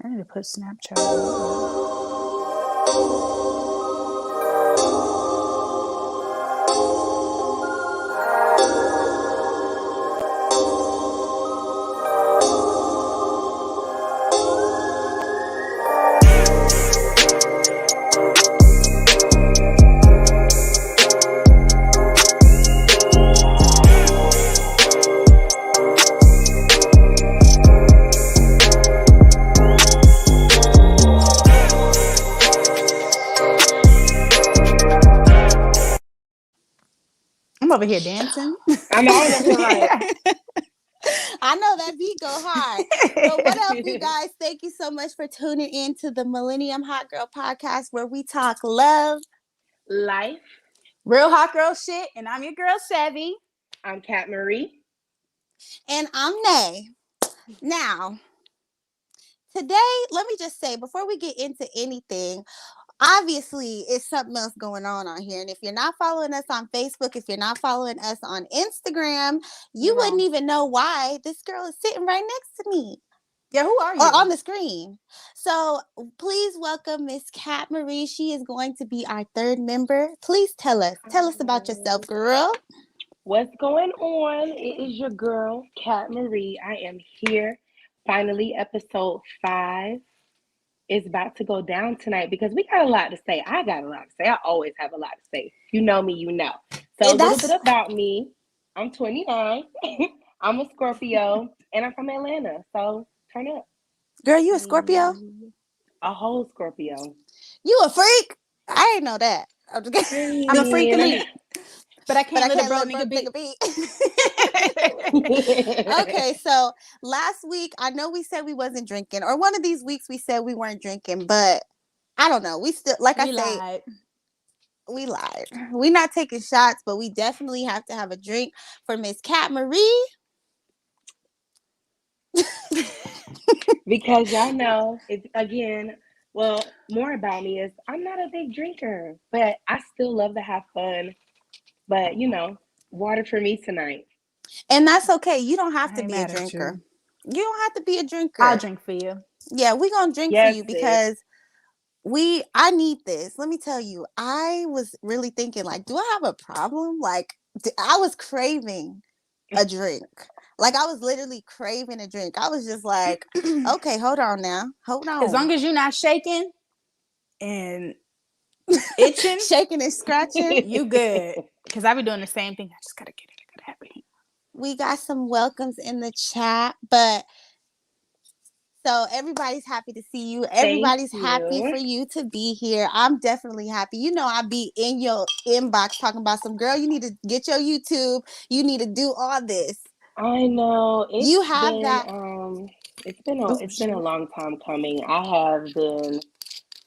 I need to put Snapchat on. I'm over here dancing. I'm all over here right. I know that beat go hard. But what up, you guys? Thank you so much for tuning in to the Millennium Hot Girl Podcast, where we talk love, life. Real hot girl shit, and I'm your girl Chevy. I'm Kat Marie. And I'm Nay. Now, today, let me just say, before we get into anything, obviously it's something else going on here. And if you're not following us on Facebook, if you're not following us on Instagram, you wouldn't even know why this girl is sitting right next to me. Yeah, who are you? Or on the screen. So please welcome Miss Kat Marie. She is going to be our third member. Please tell us about yourself, girl. What's going on? It is your girl, Kat Marie. I am here. Finally, episode 5 is about to go down tonight because we got a lot to say. I got a lot to say. I always have a lot to say. You know me, you know. So a little bit about me. I'm 29. I'm a Scorpio, and I'm from Atlanta. So turn up. Girl, you a Scorpio? A whole Scorpio. You a freak? I didn't know that. I'm a freak elite. But I can't let a bro nigga beat. Okay, so last week, I know we said we wasn't drinking, or one of these weeks we said we weren't drinking, but I don't know. We still, like I said, we lied. We're not taking shots, but we definitely have to have a drink for Miss Kat Marie. Because y'all know, well, more about me is I'm not a big drinker, but I still love to have fun. But, you know, water for me tonight. And that's okay. You don't have to be a drinker. You don't have to be a drinker. I'll drink for you. Yeah, we're going to drink for you because I need this. Let me tell you, I was really thinking, like, do I have a problem? Like, I was craving a drink. Like, I was literally craving a drink. I was just like, okay, hold on now. Hold on. As long as you're not shaking and itching, shaking and scratching, you good. Because I be doing the same thing. I just got to get it. I got to have it. We got some welcomes in the chat, but so everybody's happy to see you. Everybody's happy for you to be here. I'm definitely happy. You know, I be in your inbox talking about some girl. You need to get your YouTube. You need to do all this. I know. You have that. It's been a long time coming. I have been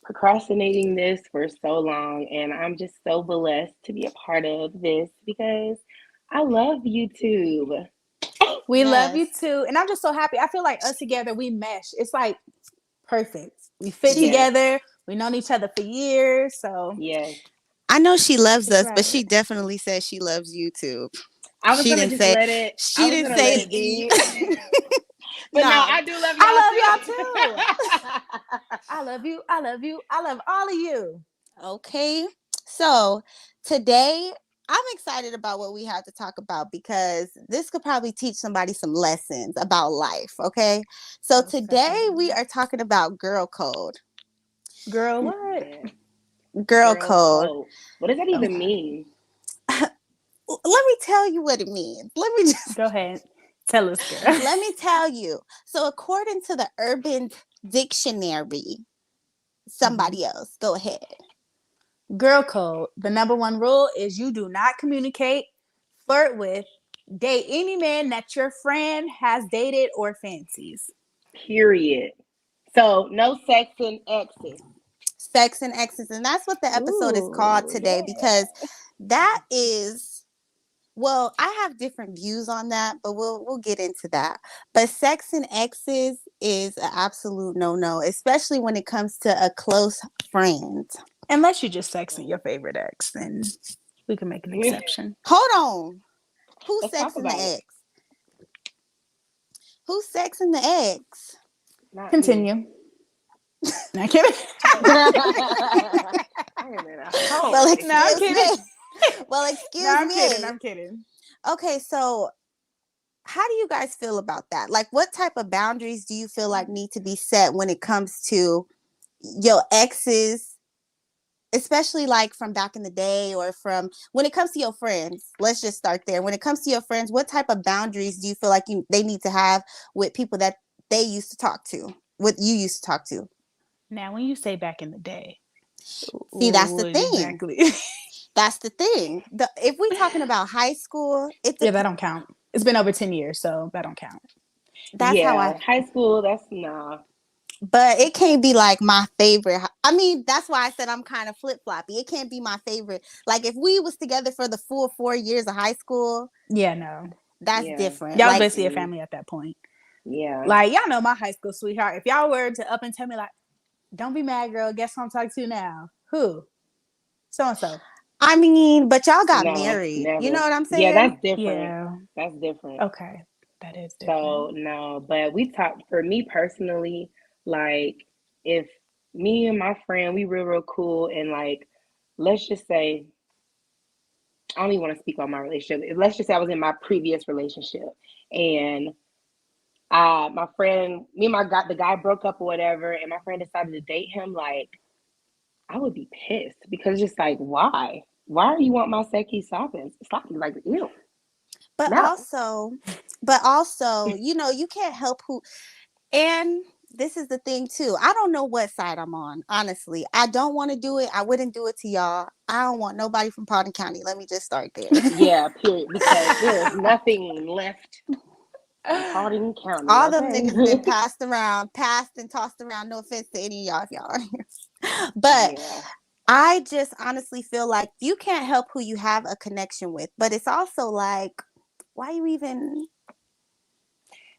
procrastinating this for so long, and I'm just so blessed to be a part of this because I love YouTube. We love you too. And I'm just so happy. I feel like us together, we mesh. It's like perfect. We fit together. We known each other for years. So yes. I know she loves us, but she definitely says she loves YouTube. I was gonna just let it. She didn't say it be. But no, I do love y'all. I love y'all too. I love you. I love you. I love all of you. Okay. So today I'm excited about what we have to talk about because this could probably teach somebody some lessons about life. Okay. So today we are talking about girl code. Girl what? Girl code. What does that even mean? Let me tell you what it means. Let me just go ahead. Tell us, girl. Let me tell you. So according to the Urban Dictionary, somebody else, go ahead. Girl code. The number one rule is you do not communicate, flirt with, date any man that your friend has dated or fancies. Period. So no sex and exes. Sex and exes. And that's what the episode is called today because that is... Well, I have different views on that, but we'll get into that. But sex and exes is an absolute no-no, especially when it comes to a close friend. Unless you're just sexing your favorite ex, then we can make an exception. Hold on. Who's sexing the ex? Who's sexing the ex? Continue. No, I'm kidding. I am in a hole. Well, No, I'm excuse kidding. me. Well, excuse No, I'm me. kidding. I'm kidding. Okay, so how do you guys feel about that? Like, what type of boundaries do you feel like need to be set when it comes to your exes, especially like from back in the day, or from when it comes to your friends? Let's just start there. When it comes to your friends, what type of boundaries do you feel like they need to have with people that they used to talk to, what you used to talk to? Now, when you say back in the day, See, that's the what thing. exactly? That's the thing. If we're talking about high school, Yeah, that don't count. It's been over 10 years, so that don't count. that's how I. High school, that's nah. But it can't be like my favorite. I mean, that's why I said I'm kind of flip floppy. It can't be my favorite. Like if we was together for the full 4 years of high school, Yeah, no. that's Yeah. different. Y'all was Like, basically a family at that point. Yeah. Like, y'all know my high school sweetheart. If y'all were to up and tell me, like, don't be mad, girl. Guess who I'm talking to now? Who? So-and-so. I mean, but y'all got No, married. never. You know what I'm saying? Yeah, that's different. Yeah. That's different. Okay. That is different. So no, but we talked, for me personally, like if me and my friend, we real cool, and like let's just say I don't even want to speak on my relationship. Let's just say I was in my previous relationship and my friend, me and the guy broke up or whatever, and my friend decided to date him, like I would be pissed because it's just like, why? Why do you want my Seki stopping? Like, ew. But No. also, you know, you can't help who. And this is the thing too. I don't know what side I'm on. Honestly, I don't want to do it. I wouldn't do it to y'all. I don't want nobody from Paulding County. Let me just start there. Yeah, period. Because there's nothing left in Paulding County. All Okay? them niggas been passed and tossed around. No offense to any of y'all if y'all are here. But yeah. I just honestly feel like you can't help who you have a connection with. But it's also like, why you even?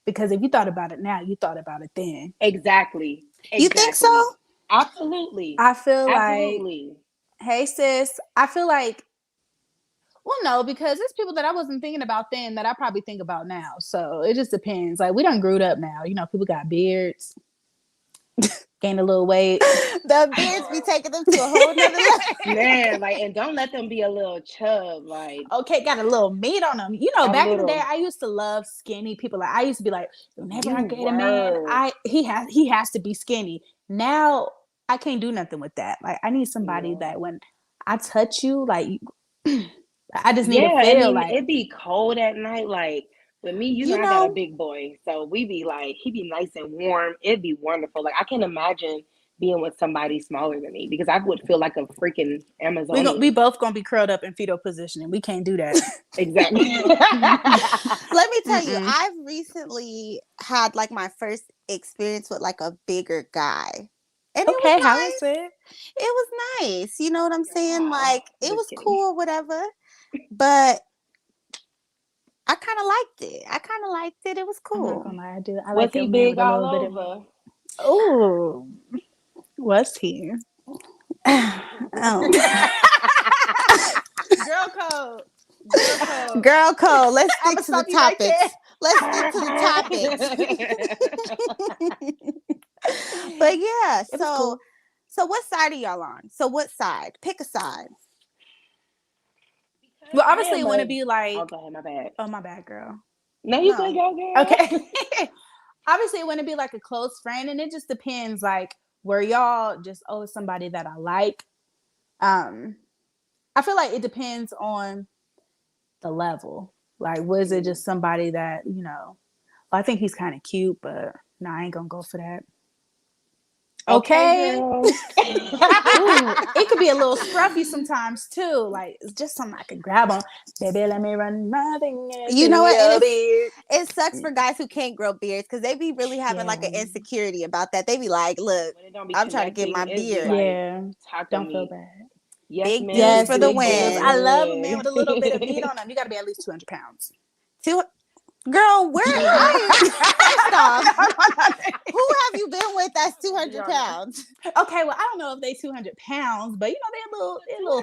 Because if you thought about it now, you thought about it then. Exactly. You think so? Absolutely. I feel Absolutely. like, hey sis, I feel like, well, no, because it's people that I wasn't thinking about then that I probably think about now. So it just depends. Like we done grew up now. You know, people got beards, gained a little weight. The beards be taking them to a whole nother level. Man, like, and don't let them be a little chub, like. Okay, got a little meat on them. You know, back in the day, I used to love skinny people. Like I used to be like, whenever I get a man, he has to be skinny. Now I can't do nothing with that. Like I need somebody that when I touch you, like I just need to feel like it'd be cold at night. Like with me, you know, I got a big boy, so we be like, he be nice and warm. It'd be wonderful. Like I can imagine being with somebody smaller than me because I would feel like a freaking Amazonian. We both gonna be curled up in fetal position, and we can't do that. Exactly. Let me tell you, I've recently had like my first experience with like a bigger guy. And it was nice. How is it? It was nice. You know what I'm saying? Like it was cool, whatever. But I kind of liked it. It was cool. I'm not gonna lie, I do. I was like he your big man with a all little over? Bit of. Oh, was he? Oh. Girl code. Let's stick to the topics. Let's stick to the topics. But yeah, so what side are y'all on? So what side? Pick a side. Well, obviously, it wouldn't be like. Oh, go ahead, my bad. Oh, my bad, girl. No, you can go, girl. Okay. Obviously, it wouldn't be like a close friend, and it just depends. Like, were y'all just somebody that I like? I feel like it depends on the level. Like, was it just somebody that well, I think he's kind of cute, but no, I ain't gonna go for that. Okay. Ooh, it could be a little scruffy sometimes too. Like it's just something I could grab on. Baby, let me run my thing. You know what? It sucks for guys who can't grow beards because they be really having like an insecurity about that. They be like, "Look, I'm trying to get my beard." Don't feel bad. Yes, big for the win. I love a man with a little bit of meat on him. You got to be at least 200 pounds. Girl, where are you? First off, who have you been with that's 200 pounds? Okay, well, I don't know if they 200 pounds, but they're a little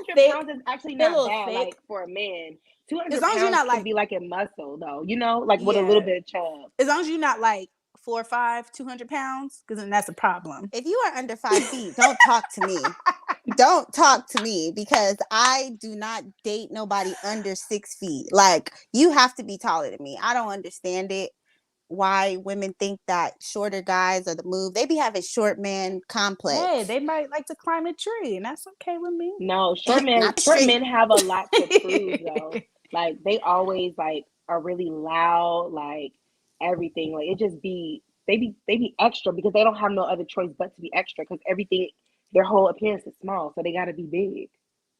thick. 200 pounds is actually not bad, thick. like for a man. 200 as long pounds as you're not can be like in muscle, though. Like with a little bit of chub. As long as you're not like 4'5", 200 pounds, because then that's a problem. If you are under 5 feet, don't talk to me. Don't talk to me, because I do not date nobody under 6 feet. Like, you have to be taller than me. I don't understand it. Why women think that shorter guys are the move. They be having short man complex. Hey, they might like to climb a tree, and that's okay with me. No, short men have a lot to prove though. Like, they always like are really loud, like everything. Like, it just be they be extra because they don't have no other choice but to be extra, because everything, their whole appearance is small, so they got to be big.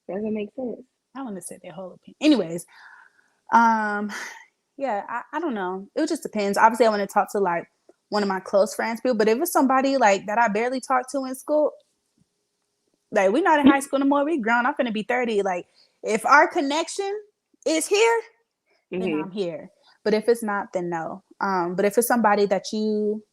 Doesn't make sense. I want to say their whole opinion. Anyways, yeah, I don't know. It just depends. Obviously, I want to talk to like one of my close friends, people. But if it's somebody like that I barely talked to in school, like, we're not in high school no more. We grown. I'm gonna be 30. Like, if our connection is here, then I'm here. But if it's not, then no. But if it's somebody that you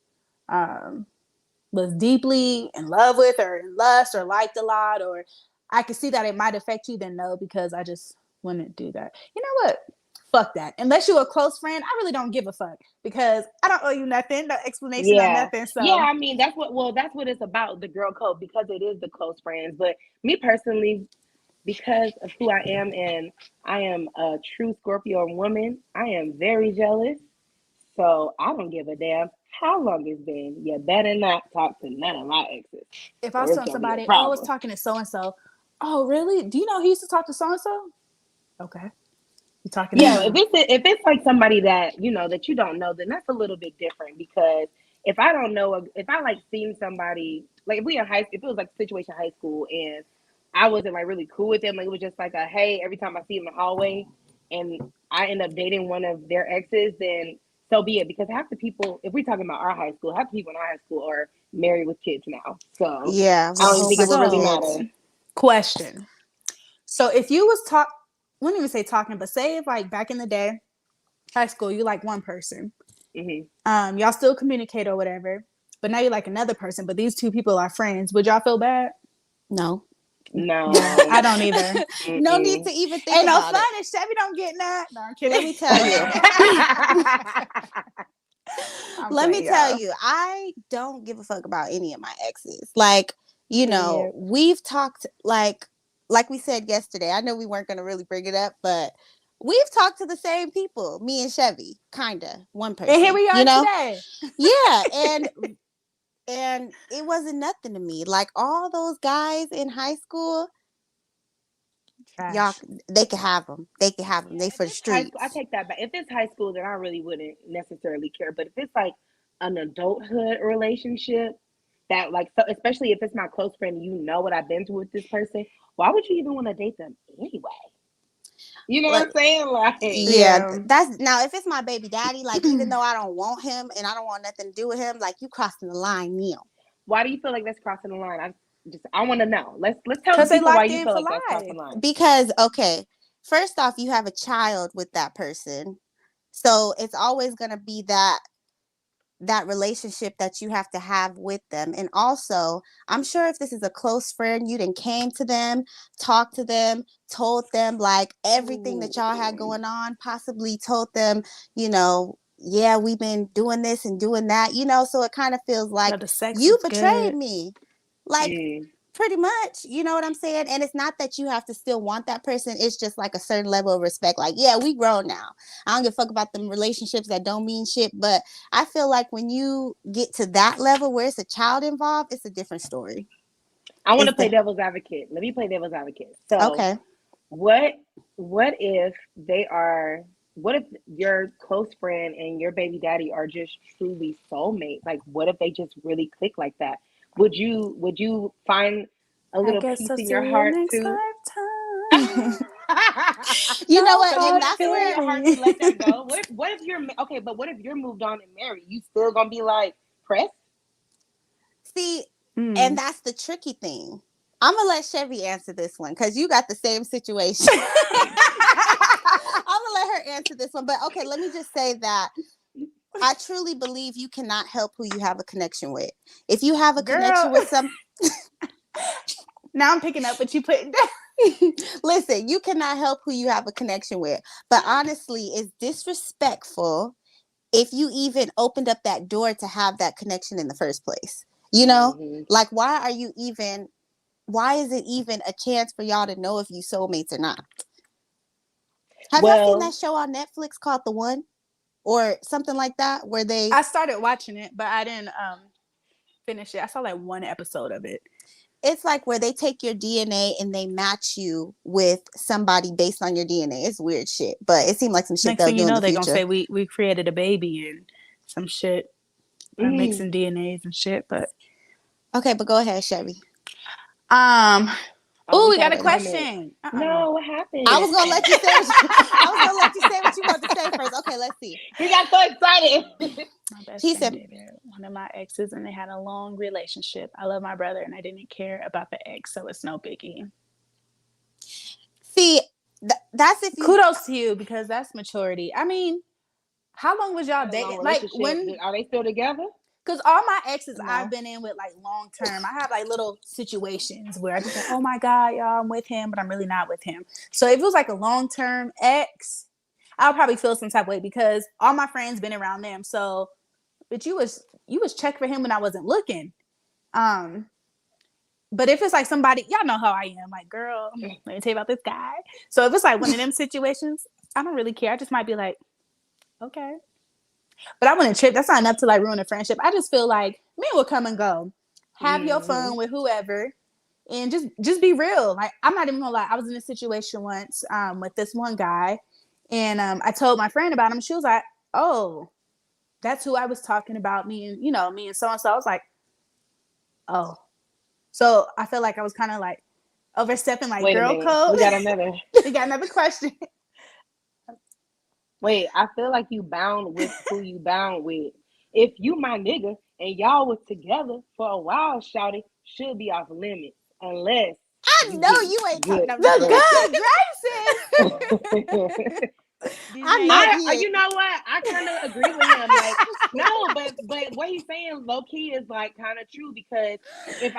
was deeply in love with, or in lust, or liked a lot, or I could see that it might affect you, then no, because I just wouldn't do that. You know what? Fuck that. Unless you're a close friend, I really don't give a fuck, because I don't owe you nothing, no explanation on nothing. So yeah, I mean, that's what it's about, the girl code, because it is the close friends. But me personally, because of who I am, and I am a true Scorpio woman, I am very jealous. So I don't give a damn how long it's been. You better not talk to none of my exes. If I was telling somebody, oh, I was talking to so and so, oh really? Do you know he used to talk to so and so? Okay. You talking to him. if it's like somebody that that you don't know, then that's a little bit different, because if I don't know, if I like seen somebody, like if it was like a situation in high school and I wasn't like really cool with them, like it was just like a hey every time I see them in the hallway, and I end up dating one of their exes, then so be it. Because half the people, if we're talking about our high school, half the people in our high school are married with kids now. So yeah, I don't think it would really matter. Question. So if you was wouldn't even say talking, but say if like back in the day, high school, you like one person, y'all still communicate or whatever, but now you like another person, but these two people are friends, would y'all feel bad? No, I don't either. No need to even think Ain't about no fun if Chevy don't get that. No, I'm kidding. Let me tell you. Let me tell you, I don't give a fuck about any of my exes. Like, we've talked, like we said yesterday, I know we weren't going to really bring it up, but we've talked to the same people, me and Chevy, kind of, one person. And here we are today. Yeah, and it wasn't nothing to me. Like, all those guys in high school, trash. Y'all, they can have them. They can have them. They for the streets. I take that back. If it's high school, then I really wouldn't necessarily care. But if it's like an adulthood relationship, that like, so especially if it's my close friend, what I've been through with this person, why would you even want to date them anyway? You know what I'm saying? Like, yeah, that's now if it's my baby daddy, like even though I don't want him and I don't want nothing to do with him, like, you crossing the line, Neil. Why do you feel like that's crossing the line? I want to know. Let's tell the people why you feel like that's crossing the line. Because first off, you have a child with that person, so it's always gonna be that relationship that you have to have with them. And also, I'm sure if this is a close friend, you done came to them, talked to them, told them like everything that y'all had going on, possibly told them, yeah, we've been doing this and doing that, so it kind of feels like you betrayed me. Like, pretty much, you know what I'm saying? And it's not that you have to still want that person. It's just like a certain level of respect. Like, yeah, we grown now. I don't give a fuck about them relationships that don't mean shit. But I feel like when you get to that level where it's a child involved, it's a different story. I want to play devil's advocate. Let me play devil's advocate. So, okay, what if your close friend and your baby daddy are just truly soulmates? Like, what if they just really click like that? Would you find a little piece in your heart too? You know what? And that's where your heart to let that go. What if you're okay? But what if you're moved on and married? You still gonna be like pressed? See, and that's the tricky thing. I'm gonna let Chevy answer this one because you got the same situation. I'm gonna let her answer this one. But okay, let me just say that I truly believe you cannot help who you have a connection with. If you have a connection with some... Now I'm picking up what you put down. Listen, you cannot help who you have a connection with. But honestly, it's disrespectful if you even opened up that door to have that connection in the first place. You know, like why is it even a chance for y'all to know if you soulmates or not? Have y'all seen that show on Netflix called The One or something like that where I started watching it, but I didn't finish it. I saw like one episode of it. It's like where they take your DNA and they match you with somebody based on your DNA. It's weird shit, but it seemed like some shit Next they'll thing do you know, in the they're future. gonna say we created a baby and some shit, or mixing DNAs and shit. But okay, but go ahead, Chevy. We got a question. No, what happened? I was gonna let you say. What you want to say first. Okay, let's see. He got so excited. My best friend did it. One of my exes, and they had a long relationship. I love my brother, and I didn't care about the ex, so it's no biggie. See, that's if you... Kudos to you, because that's maturity. I mean, how long was y'all dating? Like, when are they still together? Because all my exes I've been in with like long term. I have like little situations where I just like, oh my God, y'all, I'm with him, but I'm really not with him. So if it was like a long term ex, I'll probably feel some type of way because all my friends been around them. So, but you was check for him when I wasn't looking. But if it's like somebody, y'all know how I am, like, girl, let me tell you about this guy. So if it's like one of them situations, I don't really care. I just might be like, okay. But I wouldn't trip. That's not enough to like ruin a friendship. I just feel like men will come and go. Have your fun with whoever, and just be real. Like, I'm not even gonna lie. I was in a situation once with this one guy, and I told my friend about him. She was like, "Oh, that's who I was talking about. Me and so and so." I was like, "Oh," so I feel like I was kind of like overstepping like girl code. We got another. We got another question. Wait, I feel like you bound with who you bound with. If you my nigga and y'all was together for a while, shawty, should be off limits unless I know you ain't talking about the good graces. You know what? I kind of agree with him. Like, no, but what he's saying low key is like kind of true, because if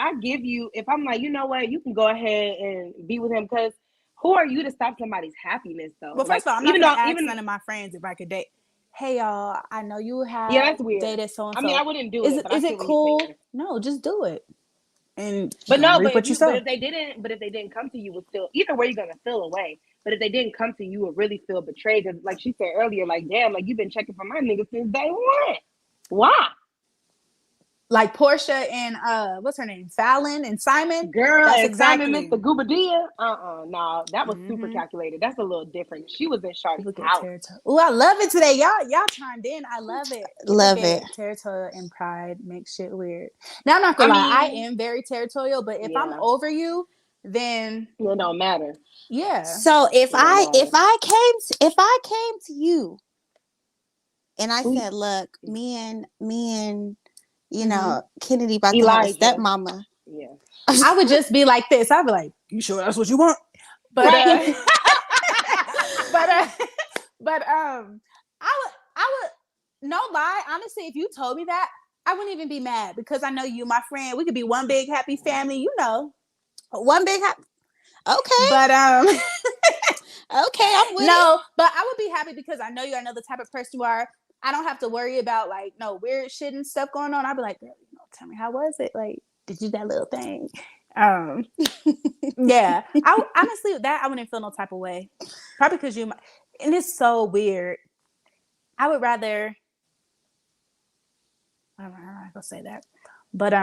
I'm like, you know what, you can go ahead and be with him, because who are you to stop somebody's happiness, though? Well, first of all, I'm not gonna ask none of my friends if I could date. Hey, y'all, I know you have that's weird. Dated so and so. I mean, I wouldn't do it. Is it cool? No, just do it. And but if they didn't come to you, would still, either way, you're gonna feel away. But if they didn't come to you, would really feel betrayed. Because, like she said earlier, like, damn, like, you've been checking for my nigga since day one. Why? Like Portia and what's her name, Fallon and Simon. Girl, that's exactly Simon, Mr. Goobadia. No, that was super calculated. That's a little different. She was in Shawty's house. Oh, I love it today, y'all chimed in. I love it. Love it. Territorial and pride makes shit weird. Now I'm not gonna lie, I am very territorial, but if I'm over you, then it don't matter. Yeah. So if I came to you and I said, look, me and you know, Kennedy about to have a stepmama. Yeah. I would just be like this. I'd be like, you sure that's what you want? But I would no lie, honestly, if you told me that, I wouldn't even be mad, because I know you, my friend. We could be one big happy family, you know. One big happy. Okay. But okay, I'm with it. But I would be happy because I know you. I know the type of person you are. I don't have to worry about like no weird shit and stuff going on. I'd be like, girl, tell me, how was it? Like, did you do that little thing? Yeah. I honestly, with that, I wouldn't feel no type of way. Probably because and it's so weird. I would rather. I'm not gonna say that, but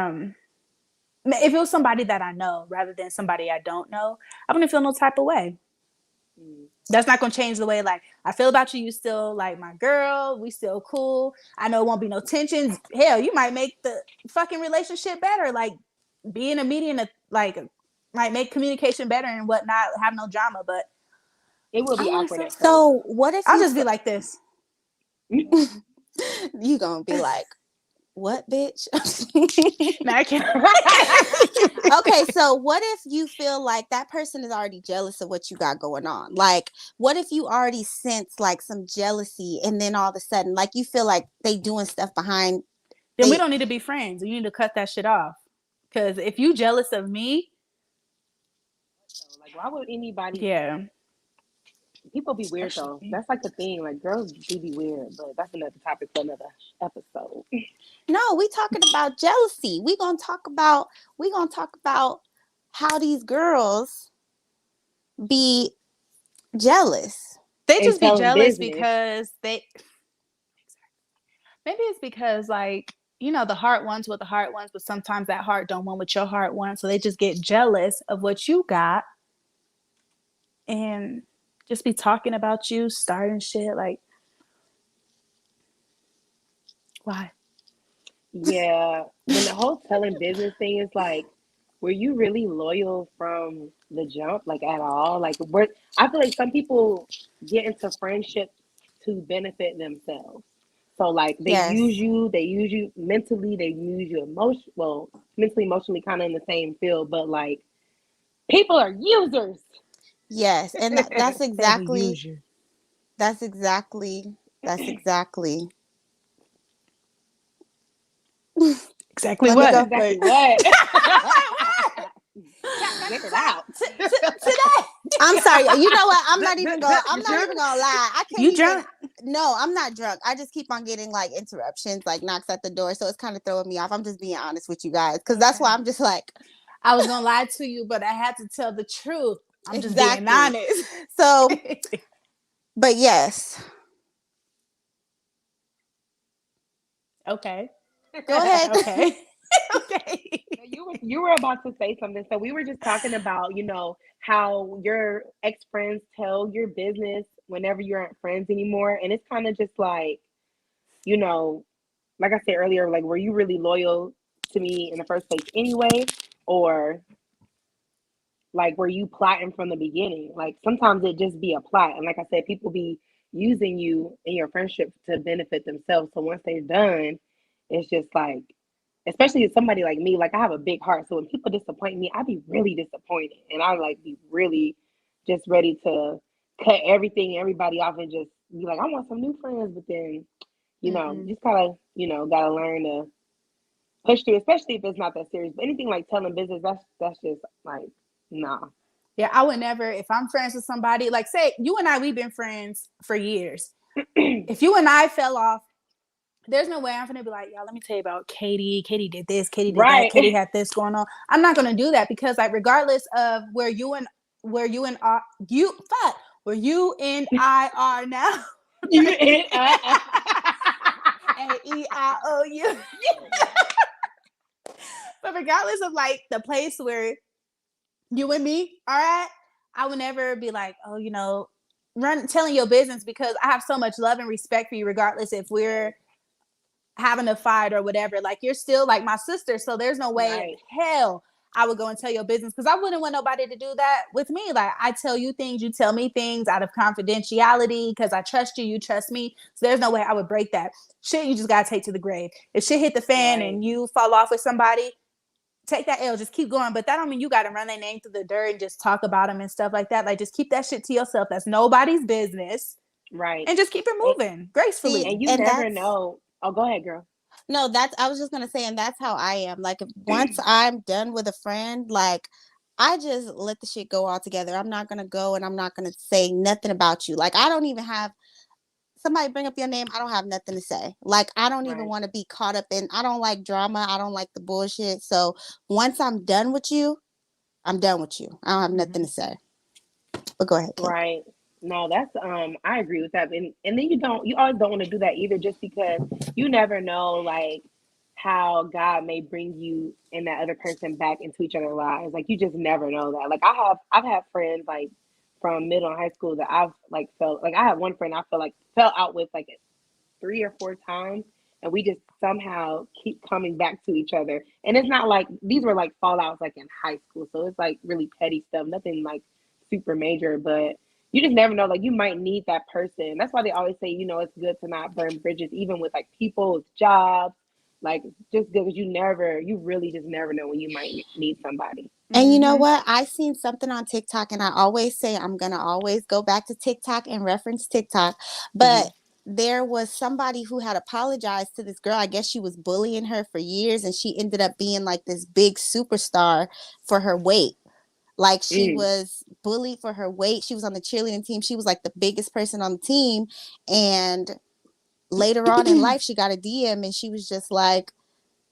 if it was somebody that I know rather than somebody I don't know, I wouldn't feel no type of way. That's not gonna change the way like I feel about you. You still like my girl. We still cool. I know it won't be no tensions. Hell, you might make the fucking relationship better. Like being a median, like might make communication better and whatnot. Have no drama, but it will be awkward. So what if I'll just be like this? You gonna be like, what, bitch? No, I can't. Okay, so what if you feel like that person is already jealous of what you got going on? Like, what if you already sense like some jealousy, and then all of a sudden, like, you feel like they doing stuff behind? Then we don't need to be friends. You need to cut that shit off. Because if you jealous of me, like, why would anybody? Yeah. People be weird though. That's like the thing. Like girls do be weird, but that's another topic for another episode. No, we talking about jealousy. We gonna talk about how these girls be jealous. They And just be telling jealous business. because maybe it's because like, you know, the heart wants what the heart wants, but sometimes that heart don't want what your heart wants. So they just get jealous of what you got and just be talking about you, starting shit. Like, why? Yeah. When the whole telling business thing is like, were you really loyal from the jump? Like at all? Like I feel like some people get into friendships to benefit themselves. So like Yes. they use you mentally, they use you mentally, emotionally kind of in the same field, but like people are users. Yes. And that's exactly You. that's exactly Exactly let me what? go. Exactly what? Get it out. Today. I'm sorry. You know what? I'm not even gonna lie. I can't You even. drunk? No, I'm not drunk. I just keep on getting like interruptions, like knocks at the door. So it's kind of throwing me off. I'm just being honest with you guys. Because that's why I'm just like, I was gonna lie to you, but I had to tell the truth. I'm just exactly. being honest. So, but yes. Okay. Go ahead. Okay. Okay. You were about to say something. So we were just talking about, how your ex friends tell your business whenever you aren't friends anymore. And it's kind of just like, you know, like I said earlier, like, were you really loyal to me in the first place anyway? Or like, were you plotting from the beginning? Like, sometimes it just be a plot. And like I said, people be using you in your friendship to benefit themselves. So once they're done, it's just like, especially if somebody like me, like I have a big heart. So when people disappoint me, I be really disappointed. And I like be really just ready to cut everything, everybody off and just be like, I want some new friends. But then, just gotta learn to push through, especially if it's not that serious. But anything like telling business, that's just like, nah. Yeah, I would never, if I'm friends with somebody, like say you and I, we've been friends for years. If you and I fell off, there's no way I'm gonna be like, y'all, let me tell you about Katie. Katie did this, Katie did that, Katie had this going on. I'm not gonna do that because like regardless of where you and I are now. AEIOU. But regardless of like the place where you and me are at, I would never be like, oh, telling your business because I have so much love and respect for you, regardless if we're having a fight or whatever. Like you're still like my sister, so there's no way in hell I would go and tell your business because I wouldn't want nobody to do that with me. Like I tell you things, you tell me things out of confidentiality because I trust you, you trust me. So there's no way I would break that. Shit, you just gotta take to the grave. If shit hit the fan and you fall off with somebody, take that L, just keep going. But that don't mean you got to run their name through the dirt and just talk about them and stuff like that. Like just keep that shit to yourself. That's nobody's business. Right. And just keep it moving gracefully. And you never know. Oh, go ahead, girl. No, I was just gonna say, and that's how I am. Like once I'm done with a friend, like I just let the shit go altogether. I'm not gonna go and I'm not gonna say nothing about you. Like I don't even have somebody bring up your name, I don't have nothing to say. Like I don't even want to be caught up in. I don't like drama. I don't like the bullshit. So once I'm done with you, I'm done with you. I don't have nothing to say. But go ahead, Kate. Right. No, that's I agree with that. And then you always don't want to do that either, just because you never know like how God may bring you and that other person back into each other's lives. Like you just never know that. Like I've had friends like from middle and high school that I've like felt like I had one friend I fell out with like 3 or 4 times, and we just somehow keep coming back to each other. And it's not like these were like fallouts like in high school, so it's like really petty stuff, nothing like super major, but you just never know. Like you might need that person. That's why they always say, it's good to not burn bridges, even with like people, with jobs. Like just because you really just never know when you might need somebody. And you know what? I seen something on TikTok, and I always say I'm gonna always go back to TikTok and reference TikTok, but there was somebody who had apologized to this girl. I guess she was bullying her for years, and she ended up being like this big superstar for her weight. Like she was bullied for her weight. She was on the cheerleading team. She was like the biggest person on the team. And later on in life, she got a DM and she was just like,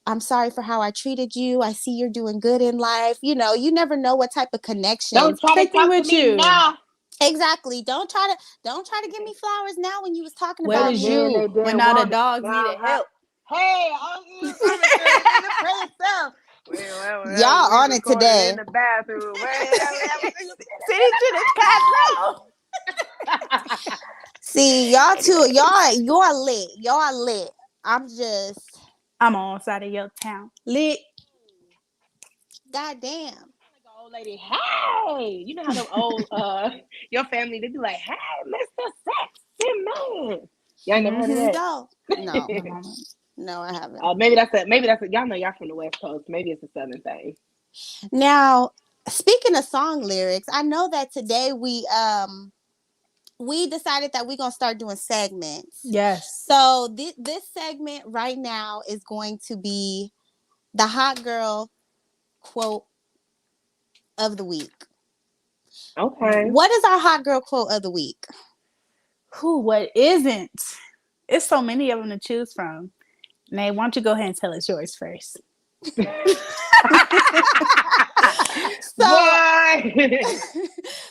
I'm sorry for how I treated you. I see you're doing good in life. You know, you never know what type of connection. Don't try to talk to me now. Exactly. Don't try to give me flowers now when you was talking Where about was me. you when all the dogs needed help? Hey, I'm y'all on it today. In the bathroom. City to the castle. See, y'all too. Y'all lit. Y'all lit. I'm on side of your town. Lit. Goddamn. Old lady, hey, you know how them old your family, they be like, hey, Mr. Sexy Man. Y'all ain't never heard of that? No, I haven't. Maybe that's a y'all know y'all from the West Coast. Maybe it's a Southern thing. Now, speaking of song lyrics, I know that today we decided that we're gonna start doing segments. Yes. So this segment right now is going to be the hot girl quote of the week. Okay. What is our hot girl quote of the week? What isn't? It's so many of them to choose from. Nay, why don't you go ahead and tell us yours first?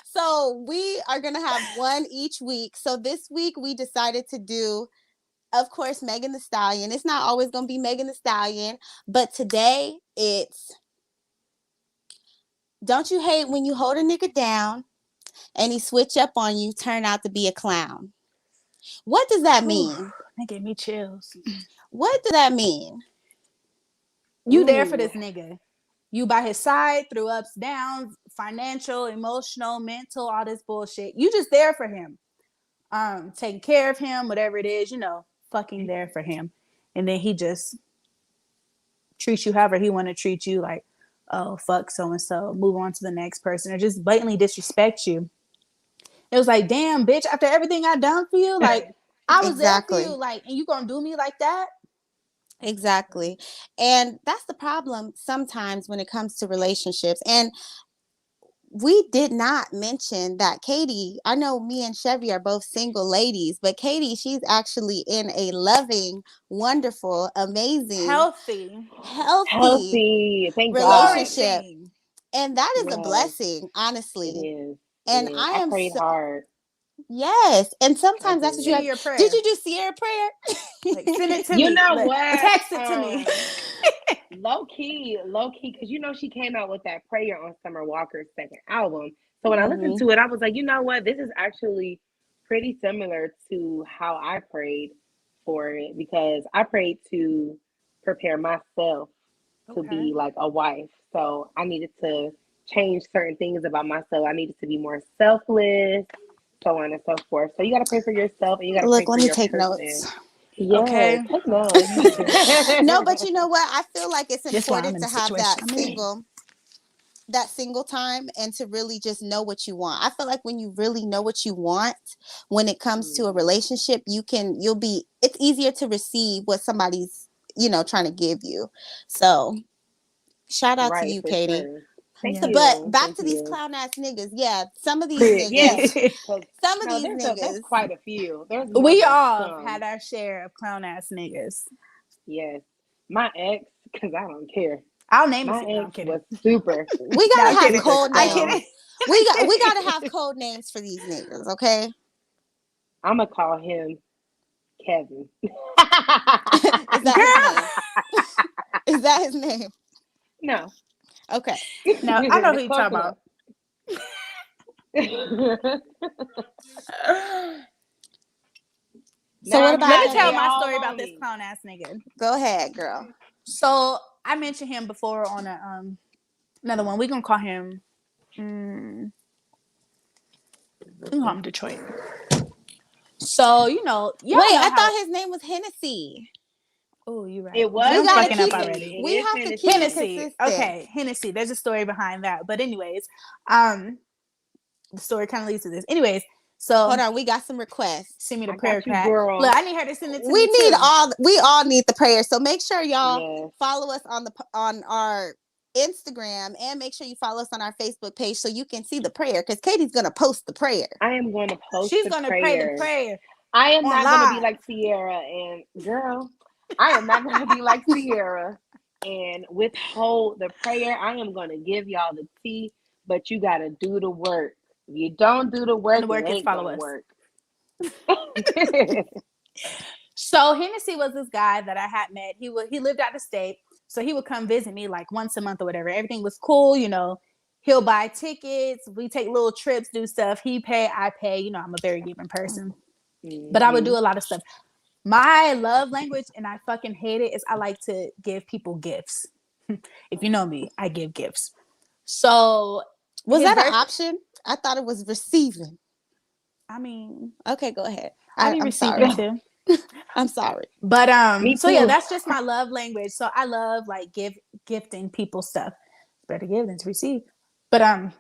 So we are gonna have one each week. So this week we decided to do, of course, Megan Thee Stallion. It's not always gonna be Megan Thee Stallion, but today it's, don't you hate when you hold a nigga down and he switch up on you, turn out to be a clown? What does that mean? That gave me chills. What does that mean? You there for this nigga. You by his side through ups, downs, financial, emotional, mental, all this bullshit. You just there for him. Taking care of him, whatever it is, fucking there for him. And then he just treats you however he want to treat you, like, oh, fuck so-and-so, move on to the next person, or just blatantly disrespect you. It was like, damn, bitch, after everything I done for you, like, I was there for you, like, and you gonna do me like that? Exactly. And that's the problem sometimes when it comes to relationships. And we did not mention that Katie, I know me and Chevy are both single ladies, but Katie, she's actually in a loving, wonderful, amazing, healthy Thank relationship. God. And that is a blessing, honestly. It is. And I prayed hard. Yes, and sometimes that's what you have. Your prayer. Did you do Sierra prayer? Like, send it to me. You know what? Text it to me. Low key, because she came out with that prayer on Summer Walker's second album. So when I listened to it, I was like, you know what? This is actually pretty similar to how I prayed for it, because I prayed to prepare myself to be like a wife. So I needed to change certain things about myself. I needed to be more selfless, so on and so forth. So you got to pray for yourself, and you got to pray for your take person. Notes. Yes, okay. Take notes. No, but you know what? I feel like it's important to have that single time and to really just know what you want. I feel like when you really know what you want, when it comes to a relationship, it's easier to receive what somebody's, trying to give you. So shout out to you, Katie. Sure. Thank you. But back to these clown ass niggas. Yeah, some of these niggas. Some of these niggas. There's quite a few. We all had our share of clown ass niggas. Yes. My ex, because I don't care. I'll name my it. ex was super. We gotta have code names. We gotta have code names for these niggas, okay? I'm gonna call him Kevin. Is that his name? Is that his name? No. Okay. No, I know who you're talking about. So what about? Let me tell my story about this clown ass nigga. Go ahead, girl. So I mentioned him before on another one. We're gonna call him. We can call him Detroit. So wait, I thought his name was Hennessy. Oh, you're right. It was. I'm fucking up already. We have to keep Hennessy. Okay, Hennessy. There's a story behind that. But anyways, the story kind of leads to this. Anyways, so hold on, we got some requests. Send me the prayer chat. Look, I need her to send it to me. We all need the prayer. So make sure y'all follow us on our Instagram and make sure you follow us on our Facebook page so you can see the prayer, because Katie's gonna post the prayer. I am going to post She's the gonna prayer. pray the prayer. I am not live. going to be like Sierra and girl. I am not going to be like Sierra and withhold the prayer. I am going to give y'all the tea, but you got to do the work. If you don't do the work, And the work it is ain't follow gonna us. work. So Hennessy was this guy that I had met. He lived out of state, so he would come visit me like once a month or whatever. Everything was cool, you know. He'll buy tickets. We take little trips, do stuff. He pay, I pay. You know, I'm a very giving person. But I would do a lot of stuff. My love language, and I fucking hate it, is I like to give people gifts. If you know me, I give gifts. So was that an option? I thought it was receiving. I mean, okay, go ahead. I be receiving too. I'm sorry. But so yeah, that's just my love language. So I love like gifting people stuff. It's better to give than to receive. But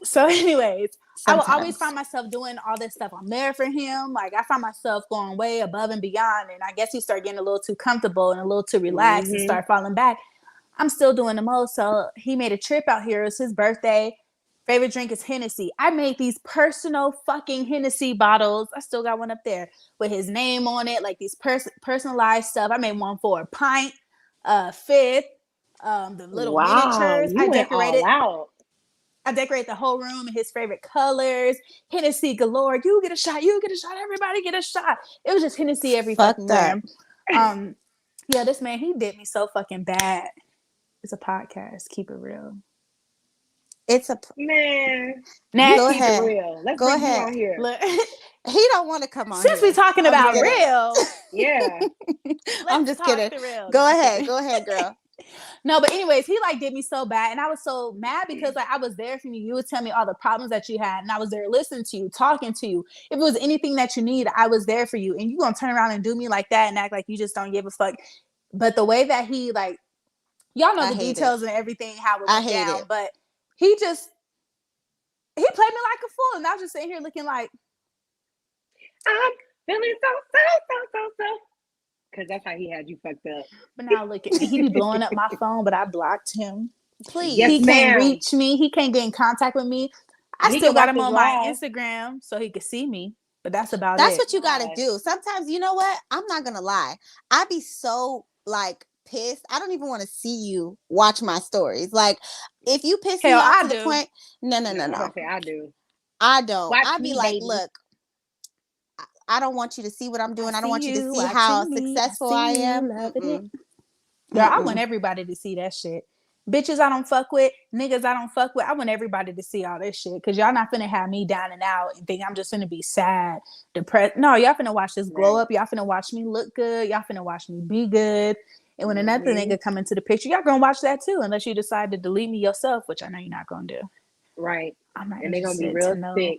so anyways, sometimes. I will always find myself doing all this stuff. I'm there for him. Like I find myself going way above and beyond. And I guess he started getting a little too comfortable and a little too relaxed and start falling back. I'm still doing the most. So he made a trip out here. It's his birthday. Favorite drink is Hennessy. I made these personal fucking Hennessy bottles. I still got one up there with his name on it, like these personalized stuff. I made one for a pint, fifth, the little miniatures. You went all out. I decorate the whole room in his favorite colors. Hennessy galore. You get a shot. You get a shot. Everybody get a shot. It was just Hennessy every fucking where. Yeah, this man, he did me so fucking bad. It's a podcast. Keep it real. It's a man. Nah, go ahead. Keep it real. Let's go ahead. On here. Look, he don't want to come on. Since we're talking about real, yeah. I'm just kidding. Go ahead, girl. No, but anyways, he like did me so bad, and I was so mad because like I was there for you. You would tell me all the problems that you had, and I was there listening to you, talking to you. If it was anything that you need, I was there for you. And you gonna turn around and do me like that and act like you just don't give a fuck. But the way that he like, y'all know the details and everything, how it went down. But he played me like a fool, and I was just sitting here looking like I'm feeling so. Because that's how he had you fucked up. But now look at me. He be blowing up my phone, but I blocked him. Please. Yes, he can't reach me. He can't get in contact with me. I still got him on my Instagram so he could see me. But that's about it. That's what you got to do. Sometimes, you know what? I'm not going to lie. I be so like pissed. I don't even want to see you watch my stories. Like if you piss me off to the point. No. Okay, I do. I don't. I'd be like, look. I don't want you to see what I'm doing. I don't want you to see how successful I am. Girl, I want everybody to see that shit. Bitches I don't fuck with, niggas I don't fuck with. I want everybody to see all this shit. Because y'all not finna have me down and out and think I'm just finna be sad, depressed. No, y'all finna watch this glow up. Y'all finna watch me look good. Y'all finna watch me be good. And when another nigga come into the picture, y'all gonna watch that too. Unless you decide to delete me yourself, which I know you're not gonna do. Right. I'm not and they're gonna be real sick.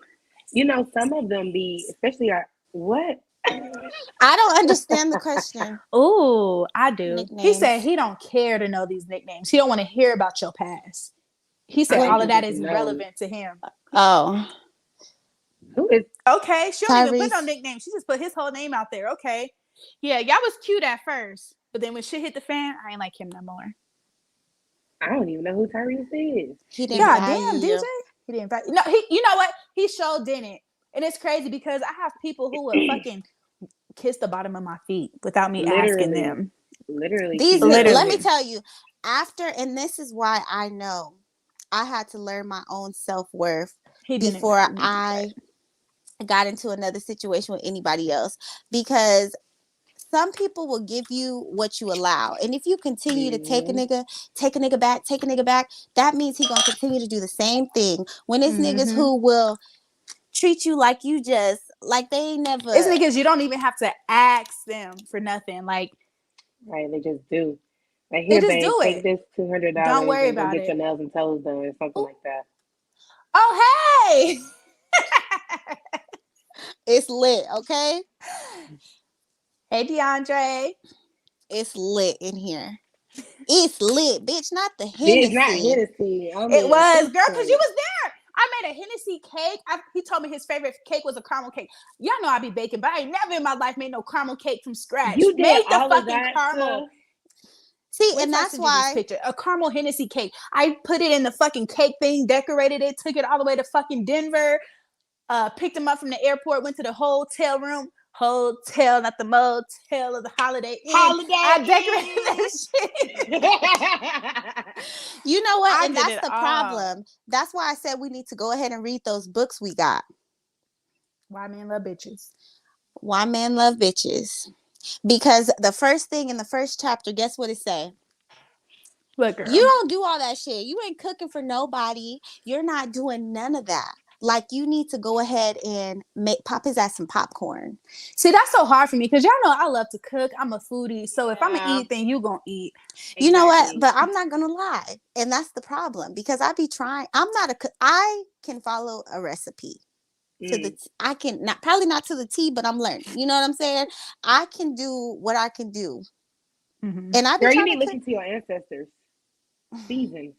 You know, some of them be, especially our what? I don't understand the question. Oh, I do. Nicknames. He said he don't care to know these nicknames. He don't want to hear about your past. He said all of that is relevant to him. Oh. Who is? Okay, she don't even put no nickname. She just put his whole name out there. Okay. Yeah, y'all was cute at first. But then when shit hit the fan, I ain't like him no more. I don't even know who Tyrese is. He didn't DJ. He didn't invite you. No, you know what? He sure didn't. And it's crazy because I have people who would fucking kiss the bottom of my feet without me asking them. Literally. Let me tell you, and this is why I know I had to learn my own self-worth before I got into another situation with anybody else. Because some people will give you what you allow. And if you continue to take a nigga back, that means he gonna continue to do the same thing. When it's niggas who will treat you like you just like they ain't never. It's niggas you don't even have to ask them for nothing. Like, right? They just do. Like, here, babe, take this $200. Don't worry about get your nails and toes done, or something like that. Oh, hey, it's lit, okay? Hey, DeAndre, it's lit in here. It's lit, bitch. Not the Hennessy. It's not Hennessy. It was, girl, because you was there. I made a Hennessy cake. He told me his favorite cake was a caramel cake. Y'all know I be baking, but I ain't never in my life made no caramel cake from scratch. You did made the all fucking of that caramel. See, Wait and till I that's send you this why. picture. A caramel Hennessy cake. I put it in the fucking cake thing, decorated it, took it all the way to fucking Denver. Picked him up from the airport, went to the hotel room. Hotel, not the motel of the Holiday Inn. I decorated that shit. You know what? I And did that's it the all. problem. That's why I said we need to go ahead and read those books we got. Why men love bitches. Why men love bitches. Because the first thing in the first chapter, guess what it say? Look, girl. You don't do all that shit. You ain't cooking for nobody. You're not doing none of that. Like, you need to go ahead and pop his ass some popcorn. See, that's so hard for me because y'all know I love to cook. I'm a foodie. So if I'm going to eat, then you going to eat. You know what? But I'm not going to lie. And that's the problem because I be trying. I can follow a recipe. I can not probably not to the T, but I'm learning. You know what I'm saying? I can do what I can do. Mm-hmm. And I be trying to listen to your ancestors. Season.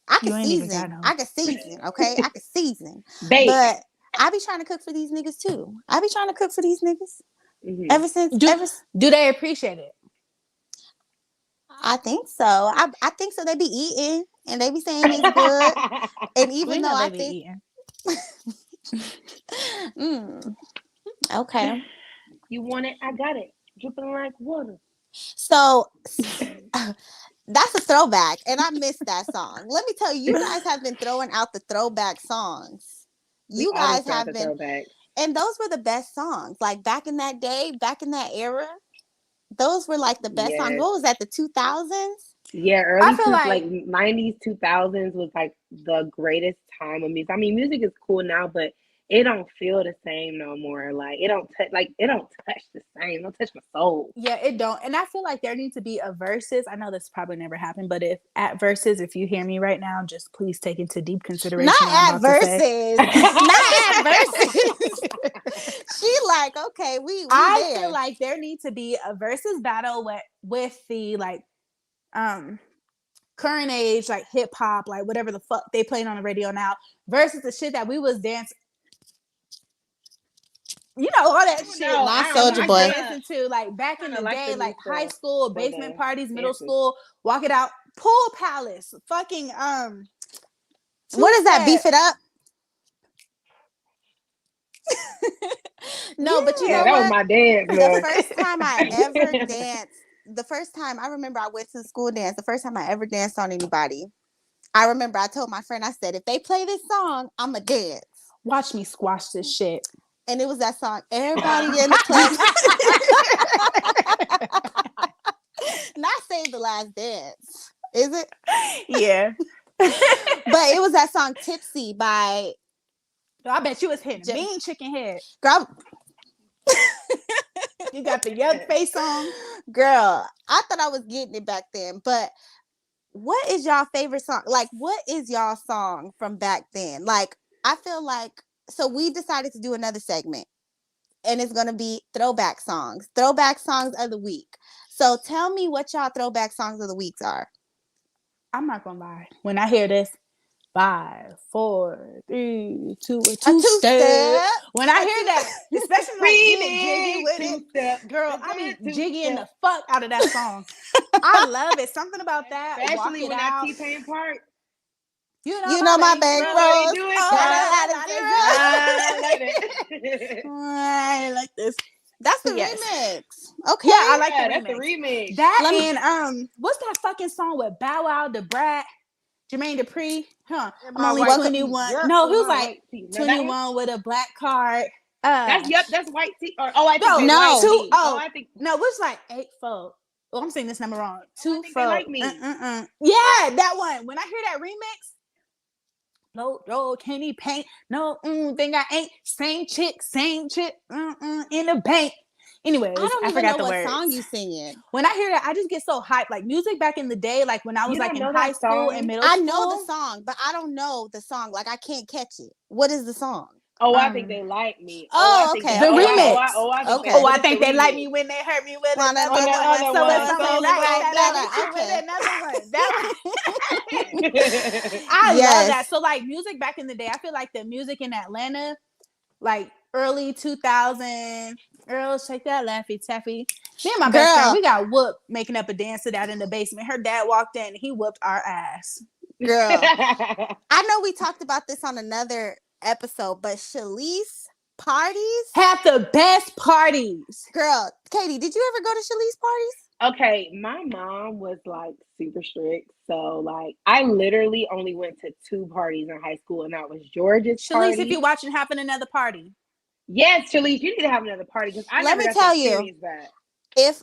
I can season. I can season. Okay, I can season. Bake. But I be trying to cook for these niggas too. I be trying to cook for these niggas. Mm-hmm. Ever since. Do they appreciate it? I think so. I think so. They be eating and they be saying it's good. And even though I think. Okay. You want it? I got it. Dripping like water. So that's a throwback, and I missed that song. Let me tell you, you guys have been throwing out the throwback songs. You guys have been, throwback. And those were the best songs. Like back in that day, back in that era, those were like the best songs. What was that? The 2000s? Yeah, early like 90s, 2000s was like the greatest time of music. I mean, music is cool now, but it don't feel the same no more. Like it don't touch the same. It don't touch my soul. Yeah, it don't. And I feel like there needs to be a versus. I know this probably never happened, but if you hear me right now, just please take into deep consideration. Not at versus. Not at versus. She like, okay, we I feel like there needs to be a versus battle with the like current age, like hip hop, like whatever the fuck they playing on the radio now, versus the shit that we was dancing. You know, all that shit. Not Soulja Boy. Listen to like back in the day, like high school, basement parties, middle school, walk it out, pool palace, fucking what is that? Beef it up. No, but you know that what? was my dance. The first time I ever danced, the first time I remember I went to the school dance, the first time I ever danced on anybody. I remember I told my friend, I said, if they play this song, I'ma dance. Watch me squash this shit. And it was that song, Everybody in the Club. Not Save the Last Dance, is it? Yeah. But it was that song Tipsy by... I bet you was hitting Mean Chicken Head. Girl. You got the young face on. Girl, I thought I was getting it back then. But what is y'all favorite song? Like, what is y'all song from back then? Like, I feel like... So we decided to do another segment, and it's going to be throwback songs of the week. So tell me what y'all throwback songs of the weeks are. I'm not going to lie. When I hear this, 5, 4, 3, 2, a two-step. When I hear that, especially like jiggy with it, girl, I be jiggying the fuck out of that song. I love it. Something about that. Especially when that T-Pain part. You know my bank rolls. I like this. That's the remix. Okay. Yeah, I like that's the remix. That and what's that fucking song with Bow Wow, Da Brat, Jermaine Dupri? I'm only 21. No, he was like 21 with a black card. That's white tea. I think no, it was like 8-4. Oh, I'm saying this number wrong. 2-4. Like me. Yeah, that one. When I hear that remix. No, can he paint? No, think I ain't. Same chick, in the bank. Anyways, I forgot the words. What song you singing. When I hear that, I just get so hyped. Like music back in the day, like when I was like in high school and middle school. I know the song, but I don't know the song. Like I can't catch it. What is the song? Oh, I think they like me. Okay. The remix. I think they like me when they hurt me with another one. I love that. So like music back in the day, I feel like the music in Atlanta, like early 2000, Girl, shake that Laffy Taffy. Me and my Girl. best friend, we got whooped making up a dance to that in the basement. Her dad walked in and he whooped our ass. Girl. I know we talked about this on another episode, but Shalice parties have the best parties. Girl, Katie, did you ever go to Shalice parties? Okay, my mom was like super strict. So like I literally only went to 2 parties in high school, and that was George's Shalice, party. if you're watching, having another party. Yes, Shalice, you need to have another party because I Let never me got tell to you, experience that. If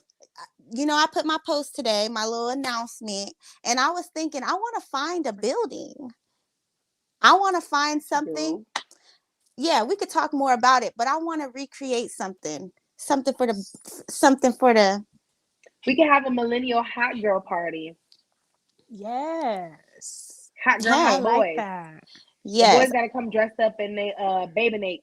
I put my post today, my little announcement, and I was thinking I want to find a building. I want to find something. Girl. Yeah, we could talk more about it, but I want to recreate something for the. We could have a millennial hot girl party. Yes. Hot girl, hot boys. Like that. Yes. The boys gotta come dressed up in they baby nates.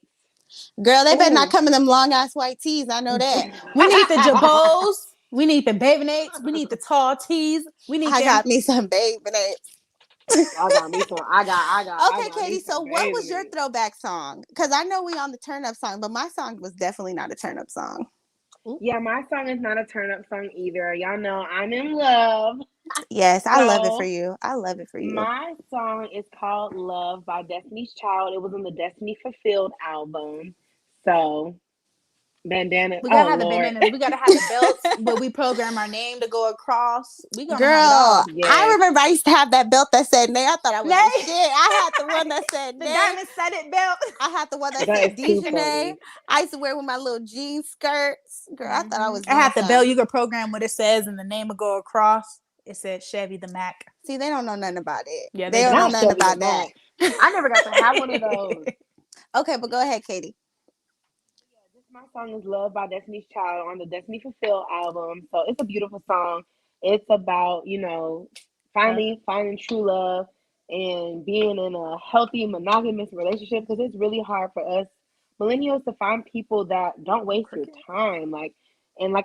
Girl, they better not come in them long ass white tees. I know that. We need the jabots. We need the baby nates. We need the tall tees. We need. I got me some baby nates. I got me some. I got. Okay, Katie. So, what was your throwback song? Because I know we on the turn up song, but my song was definitely not a turn up song. Yeah, my song is not a turn up song either. Y'all know I'm in love. Yes, I love it for you. I love it for you. My song is called Love by Destiny's Child. It was on the Destiny Fulfilled album. So, bandana. We gotta have the bandanas. We gotta have the belts where we program our name to go across. We gonna Girl, have it all. I remember I used to have that belt that said Nay. I thought I was the shit. I had the one that said the Nay. diamond studded belt. I had the one that said Dijonay. I used to wear with my little jean skirts. Girl, I thought I was. I had the belt. You could program what it says and the name will go across. It said Chevy the Mac. See, they don't know nothing about it. Yeah, they don't know nothing about that. I never got to have one of those. Okay, but go ahead, Katie. My song is Love by Destiny's Child on the Destiny Fulfilled album. So it's a beautiful song. It's about, finally finding true love and being in a healthy monogamous relationship, because it's really hard for us millennials to find people that don't waste your time. Like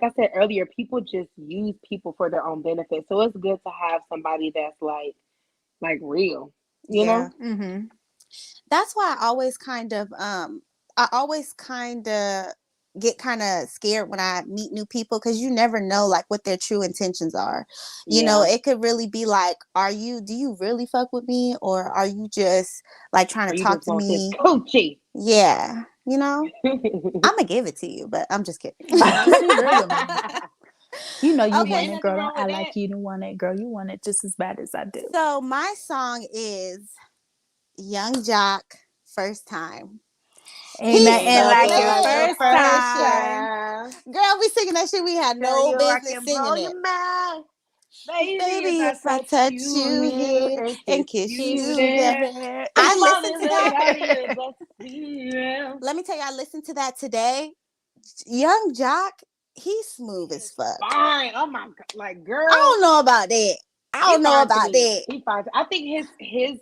I said earlier, people just use people for their own benefit. So it's good to have somebody that's like real, you know? Mm-hmm. That's why I always kind of get kind of scared when I meet new people, because you never know like what their true intentions are. You know, it could really be like, do you really fuck with me, or are you just like trying to talk to me? Coochie. Yeah, I'm gonna give it to you, but I'm just kidding. You know you want it, girl. I like you to want it, girl. You want it just as bad as I do. So my song is Young Jock, First Time. Ain't nothing like your first time. Girl, we singing that shit. We had no business singing it. Baby, if I touch you here and kiss you there. I listened to that. Let me tell you, I listened to that today. Young Jock, he's smooth as fuck. Fine. Oh my god, like girl. I don't know about that. He fine. I think his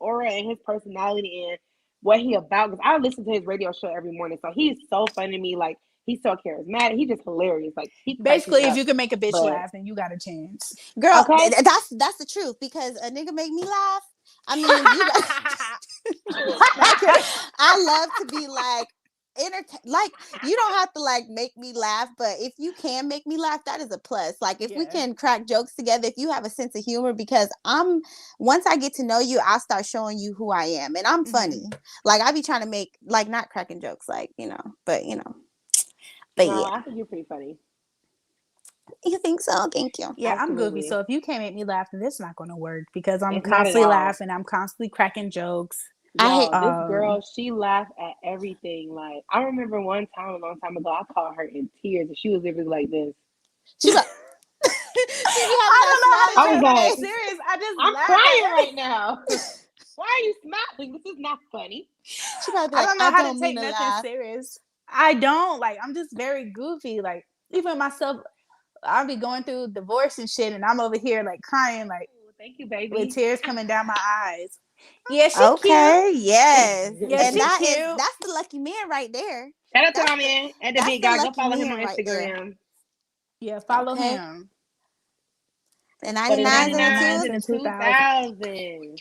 aura and his personality and what he about, because I listen to his radio show every morning. So he's so funny to me. Like, he's so charismatic. He's just hilarious. Like, basically, if you can make a bitch laugh, then you got a chance. Girl, that's the truth, because a nigga make me laugh. I mean, I love to be like like, you don't have to like make me laugh, but if you can make me laugh, that is a plus. Like, if we can crack jokes together, if you have a sense of humor, because once I get to know you, I'll start showing you who I am, and I'm funny. Like, I be trying to make, like, not cracking jokes, like, but no, yeah, I think you're pretty funny. You think so? Thank you. Yeah, absolutely. I'm goofy, so if you can't make me laugh, then this is not going to work, because I'm constantly laughing, I'm constantly cracking jokes. This girl, she laughed at everything. Like, I remember a long time ago, I caught her in tears, and she was literally like this. She's like, I was like, serious. I'm crying right now. Why are you smiling? This is not funny. I don't know how to take nothing serious. I don't. Like, I'm just very goofy. Like, even myself, I'll be going through divorce and shit, and I'm over here like crying, like, thank you, baby, with tears coming down my eyes. Yeah, she cute. Yeah, Yes. And cute. That's the lucky man right there. Shout out to my man and the big guy. Go follow him on Instagram. Yeah, follow him. The 99s and the 2000s.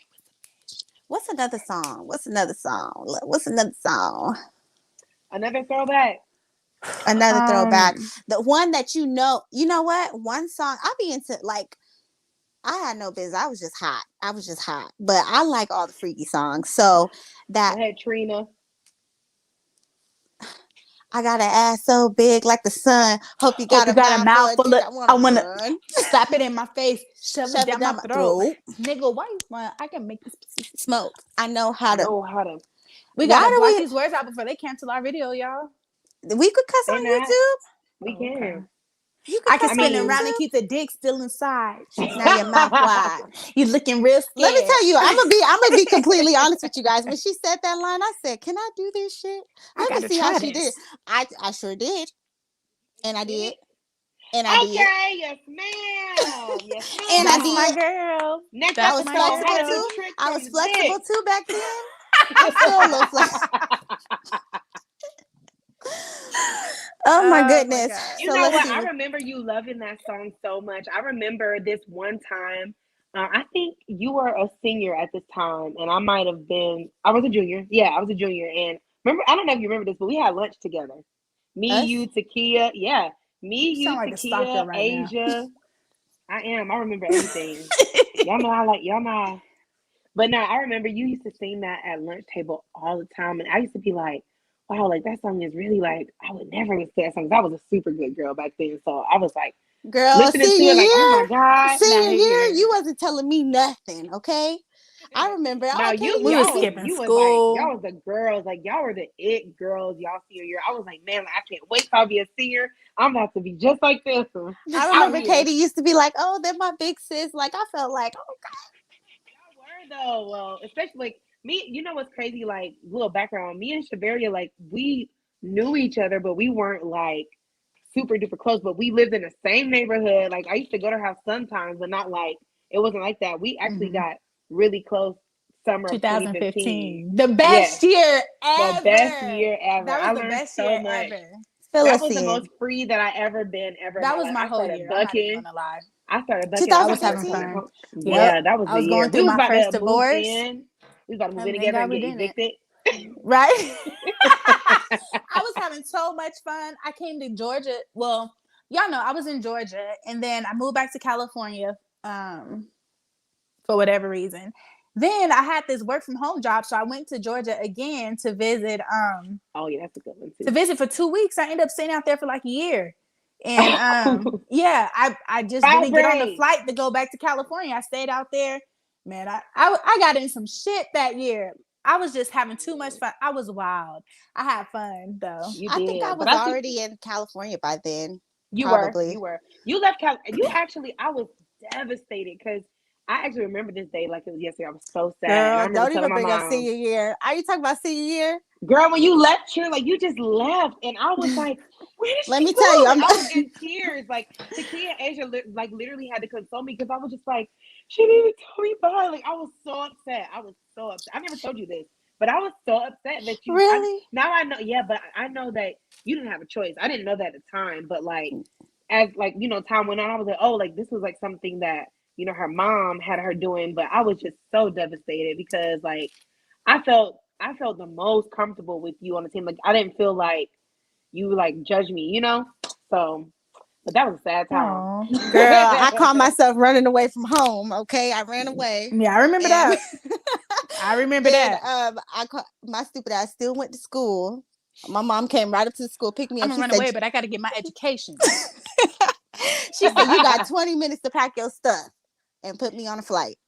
What's another song? Another throwback. Another throwback. The one that you know what? One song I be into, like, I had no business. I was just hot. But I like all the freaky songs. So that Go ahead, Trina. I got an ass so big like the sun. Hope you got a mouthful of. I wanna run. Slap it in my face, shove it down my throat. Nigga, why you want? I can make this smoke. I know how to. We gotta block these words out before they cancel our video, y'all. We could cuss on YouTube. We can. Okay. I can spin it around and keep the dick still inside. Now your mouth wide. You looking real scared. Let me tell you, I'm gonna be completely honest with you guys. When she said that line, I said, "Can I do this shit? Let me see how she did." I sure did, and I did, and I did. Okay, yes, ma'am. Yes, ma'am. And That's I did. my girl. Next, I was flexible too. I was flexible too back then. I'm still a little flexible. Oh my goodness. You know what? I remember you loving that song so much. I remember this one time. I think you were a senior at this time, and I was a junior. Yeah, I was a junior. And remember, I don't know if you remember this, but we had lunch together. Me, you, Takia. Yeah. Me, you, Takia, Asia. I remember everything. Y'all know. But no, I remember you used to sing that at lunch table all the time. And I used to be like, wow, like that song is really like, I would never listen to that song. I was a super good girl back then. So I was like, girl, listening to it, like, oh my God. Senior year, you wasn't telling me nothing, okay? I remember. We were skipping school. Y'all was the girls. Like, y'all were the it girls, y'all senior year. I was like, man, I can't wait till I be a senior. I'm about to be just like this. I remember Katie used to be like, oh, they're my big sis. Like, I felt like, oh, God. Y'all were, though. Well, especially, like, me, you know what's crazy? Like, little background. Me and Shavaria, like, we knew each other, but we weren't, like, super duper close. But we lived in the same neighborhood. Like, I used to go to her house sometimes, but not, like, it wasn't like that. We actually got really close summer 2015. The best year ever. The best year ever. That was the best year ever. That was the most free that I ever been ever. That was my whole year. Bucking. I'm not gonna lie. I started bucking. I was having fun. Yeah, that was the year. I was going through my first divorce. We was about to move in together and get evicted. Right? I was having so much fun. I came to Georgia. Well, y'all know I was in Georgia, and then I moved back to California for whatever reason. Then I had this work from home job, so I went to Georgia again to visit. Oh yeah, that's a good one too. To visit for 2 weeks. I ended up staying out there for like a year, and yeah, I just didn't get on the flight to go back to California. I stayed out there. Man, I got in some shit that year. I was just having too much fun. I was wild. I had fun though. I think I was already in California by then. You were. You left California. I was devastated because I actually remember this day like it was yesterday. I was so sad. Girl, don't even bring up senior year. Are you talking about senior year? Girl, when you left here, like you just left, and I was like, "Where did Let me tell you, I was in tears. Like Takia and Asia, like literally had to console me because I was just like, she didn't even tell me bye. Like I was so upset. I never told you this, but I was so upset that you. Really? Now I know. Yeah, but I know that you didn't have a choice. I didn't know that at the time, but like as like time went on, I was like, oh, like this was like something that her mom had her doing, but I was just so devastated because like I felt the most comfortable with you on the team. Like I didn't feel like you like judged me, So, but that was a sad time. Aww. Girl, I caught myself running away from home. Okay, I ran away. Yeah, I remember that. I remember that. My stupid ass still went to school. My mom came right up to the school, picked me up. I'm gonna run away, but I got to get my education. She said, "You got 20 minutes to pack your stuff and put me on a flight."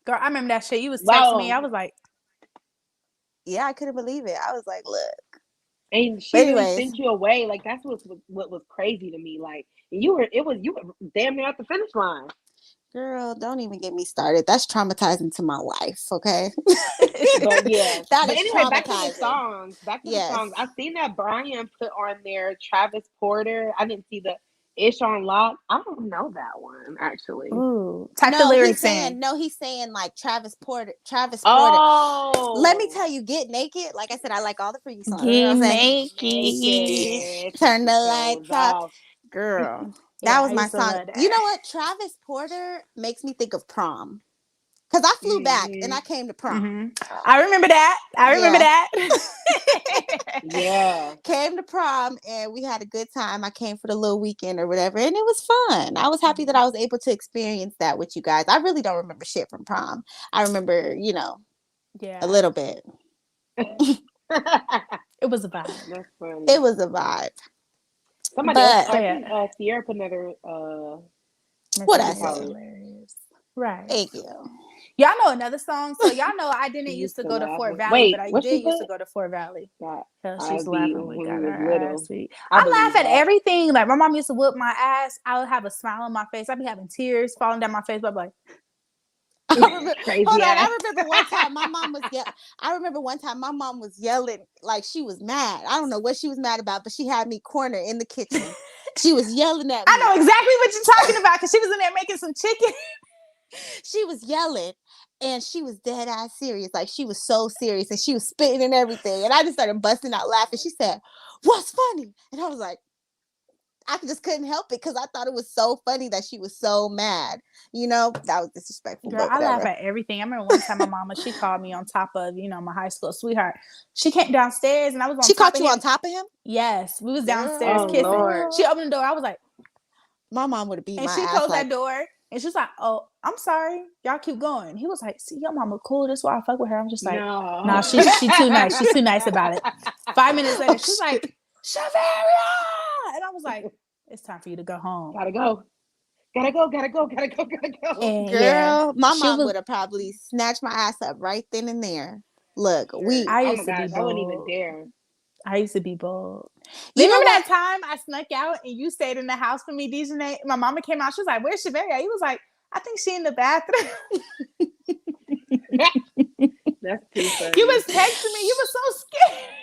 Girl, I remember that shit. You was texting me. I was like, yeah, I couldn't believe it. I was like, look. And she really sent you away. Like that's what was crazy to me. Like you were damn near at the finish line. Girl, don't even get me started. That's traumatizing to my life, okay? But yeah. That is anyway, traumatizing. Back to the songs. I've seen that Brian put on there Travis Porter. I didn't see the Ish on Lock. I don't know that one actually. Ooh. Type the lyrics in. No, he's saying like Travis Porter. Oh. Let me tell you, Get Naked. Like I said, I like all the freaky songs. Get naked. Turn the lights off. Girl. That was my song. You know what? Travis Porter makes me think of prom. Because I flew back and I came to prom. I remember that. Yeah. Came to prom and we had a good time. I came for the little weekend or whatever, and it was fun. I was happy that I was able to experience that with you guys. I really don't remember shit from prom. I remember, a little bit. It was a vibe. That's funny. It was a vibe. Somebody else, I think Sierra put another what I said. Hilarious. Right. Thank you. Y'all know another song. So y'all know I didn't used to go to Fort Valley, but I did used to go to Fort Valley. She's laughing. We got her ass beat. I laugh at everything. Like my mom used to whoop my ass. I would have a smile on my face. I'd be having tears falling down my face. But I'm like, I remember one time my mom was yelling like she was mad. I don't know what she was mad about, but she had me cornered in the kitchen. She was yelling at me. I know exactly what you're talking about because she was in there making some chicken. She was yelling and she was dead ass serious. Like she was so serious and she was spitting and everything. And I just started busting out laughing. She said, "What's funny?" And I was like, I just couldn't help it because I thought it was so funny that she was so mad. That was disrespectful. Girl, I laugh at everything. I remember one time my mama, she called me on top of, my high school sweetheart. She came downstairs and I was on top of him. She caught you on top of him? Yes. We was downstairs kissing. Lord. She opened the door. I was like, my mom would have beat my ass. And she closed that door. And she was like, "Oh, I'm sorry. Y'all keep going." He was like, "See, your mama cool. That's why I fuck with her." I'm just like, "No, she too nice. She's too nice about it." 5 minutes later, she's like, "Chevy!" And I was like, "It's time for you to go home. Gotta go. And girl, my mom would have probably snatched my ass up right then and there. Look, I used to be bold. I wouldn't even dare. I used to be bold. You remember that time I snuck out and you stayed in the house for me, DJ? My mama came out. She was like, "Where's Cheveria?" He was like, "I think she in the bathroom." That's too funny. You was texting me. You were so scared.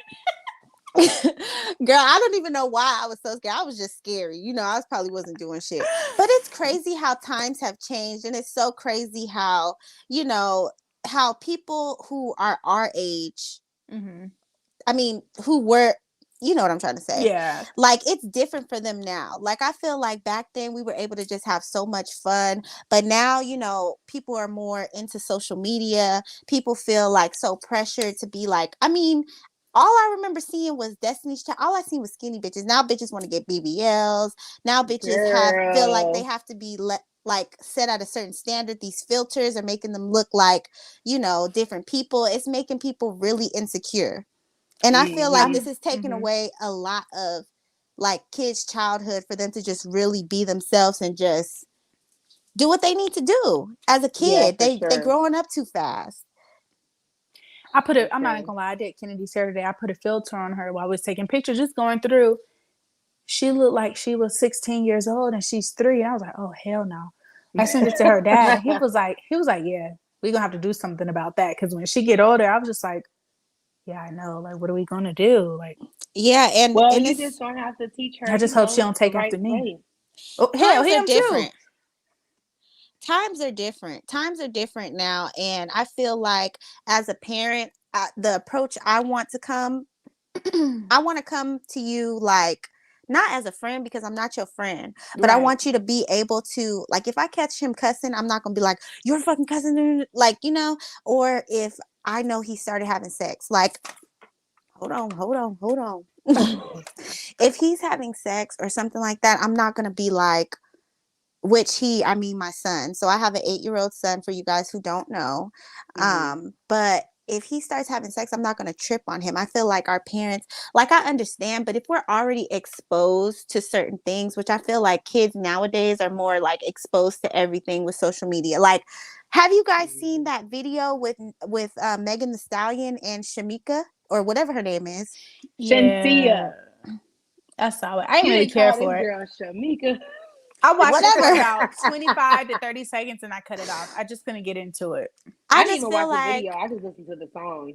Girl, I don't even know why I was so scared. I was just scary. I probably wasn't doing shit. But it's crazy how times have changed. And it's so crazy how, how people who are our age, I mean, who were, you know what I'm trying to say? Yeah. Like, it's different for them now. Like, I feel like back then we were able to just have so much fun. But now, people are more into social media. People feel like so pressured to be like, I mean, all I remember seeing was Destiny's Child. All I seen was skinny bitches. Now bitches want to get BBLs. Now bitches feel like they have to be set at a certain standard. These filters are making them look like, different people. It's making people really insecure. And I feel like this is taking away a lot of kids' childhood for them to just really be themselves and just do what they need to do as a kid. They're growing up too fast. I'm not gonna lie, I did Kennedy's hair today. I put a filter on her while I was taking pictures, just going through. She looked like she was 16 years old and she's 3. And I was like, "Oh, hell no." I sent it to her dad. He was like, "Yeah, we're gonna have to do something about that." Because when she get older, I was just like, "Yeah, I know. Like, what are we gonna do?" Like, yeah, and you just don't have to teach her. I just hope she don't take after me. Oh, hell, him too. Times are different now, and I feel like as a parent, the approach I want to come to you not as a friend because I'm not your friend, but I want you to be able to if I catch him cussing, I'm not gonna be like, "You're a fucking cousin," or if I know he started having sex, hold on. If he's having sex or something like that, I'm not gonna be like, I mean my son. So I have an 8-year-old son, for you guys who don't know. But if he starts having sex, I'm not going to trip on him. I feel like our parents, I understand, but if we're already exposed to certain things, which I feel like kids nowadays are more exposed to everything with social media. Have you guys seen that video with Megan Thee Stallion and Shamika or whatever her name is? Shantia. I saw it. I didn't really care for it. Girl, Shamika. I watched it for about 25 to 30 seconds and I cut it off. I just couldn't get into it. I didn't even watch the video. I just listened to the song.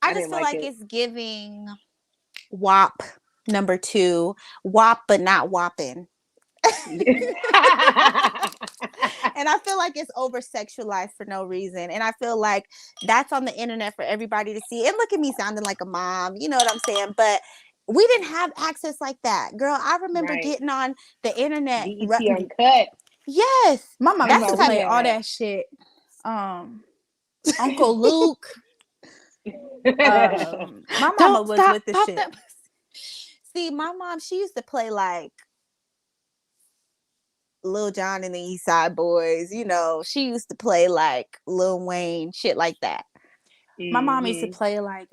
I just feel like it's giving WAP number 2. WAP, but not whopping. And I feel like it's over sexualized for no reason. And I feel like that's on the internet for everybody to see. And look at me sounding like a mom. You know what I'm saying? But we didn't have access like that. Girl, I remember getting on the internet. BET Uncut. Yes. My mom used to play all that shit. Uncle Luke. My mama was with the shit. See, my mom, she used to play like Lil Jon and the East Side Boys. You know, she used to play like Lil Wayne, shit like that. My mom used to play like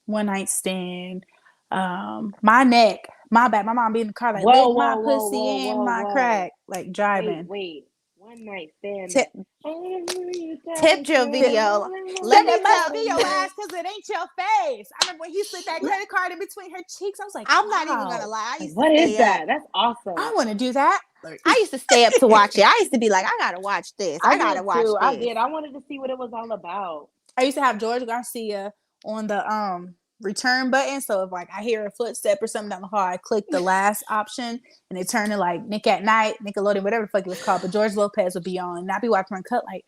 One Night Stand, My Neck, My Back. My mom be in the car like lick my pussy and my crack, like driving. Wait. One Night Stand. Tip drill video. Let me tell be your ass because it ain't your face. I remember when he slid that credit card in between her cheeks. I was like, I'm not even gonna lie. I used what to is that? That's awesome. I want to do that. I used to stay up to watch it. I used to be like, I gotta watch this. I gotta watch this. I did. I wanted to see what it was all about. I used to have George Garcia on the return button. So if like I hear a footstep or something down the hall, I click the last option and it turned to like Nick at Night, Nickelodeon, whatever the fuck it was called. But George Lopez would be on, and I'd be watching Uncut like,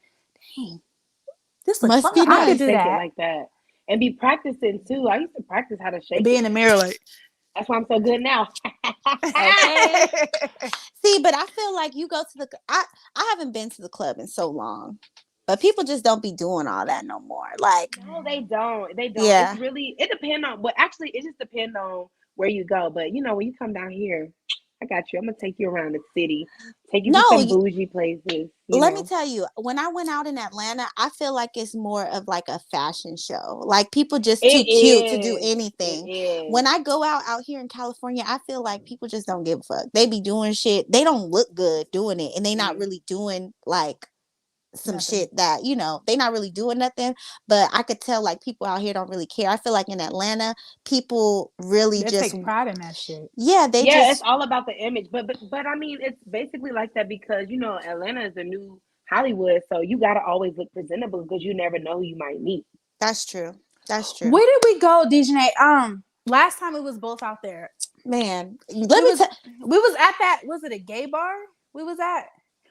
dang, this looks fun. I could do that like that and be practicing too. I used to practice how to shake. Be in the mirror like. That's why I'm so good now. Okay. See, but I feel like you go to I haven't been to the club in so long. But people just don't be doing all that no more. Like, no, they don't. They don't. Yeah. It's really, it depends on, but actually it just depends on where you go. But you know, when you come down here, I got you. I'm gonna take you around the city, take you to some bougie places. Let me tell you, when I went out in Atlanta, I feel like it's more of like a fashion show. Like people just too cute to do anything. When I go out here in California, I feel like people just don't give a fuck. They be doing shit. They don't look good doing it, and they not really doing like some shit that, you know, they not really doing nothing, but I could tell like people out here don't really care. I feel like in Atlanta people really just take pride in that shit. It's all about the image, but I mean it's basically like that because you know Atlanta is the new Hollywood, so you got to always look presentable because you never know who you might meet. That's true. Where did we go, DJ? Last time we was both out there, man. We was at that, was it a gay bar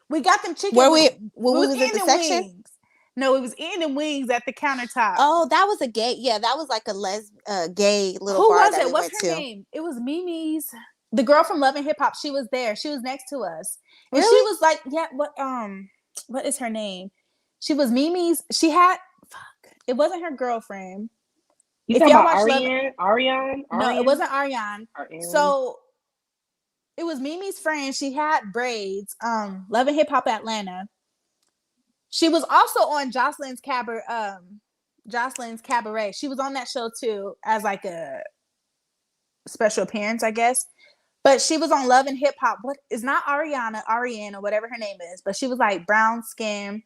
we got them chicken. Where we was at the section? Wings. No, it was in the wings at the countertop. Oh, that was a gay. Yeah, that was like a gay little Who bar was that it? we What's went her to. name? It was Mimi's. The girl from Love and Hip Hop. She was there. She was next to us. And really? She was like, yeah, what is her name? She was Mimi's. She had it wasn't her girlfriend. You talking about Ariane? No, it wasn't Ariane. So it was Mimi's friend. She had braids. Love and Hip Hop Atlanta. She was also on Jocelyn's Cabaret. She was on that show too as like a special appearance, I guess. But she was on Love and Hip Hop. What is not Ariane or whatever her name is, but she was like brown skin.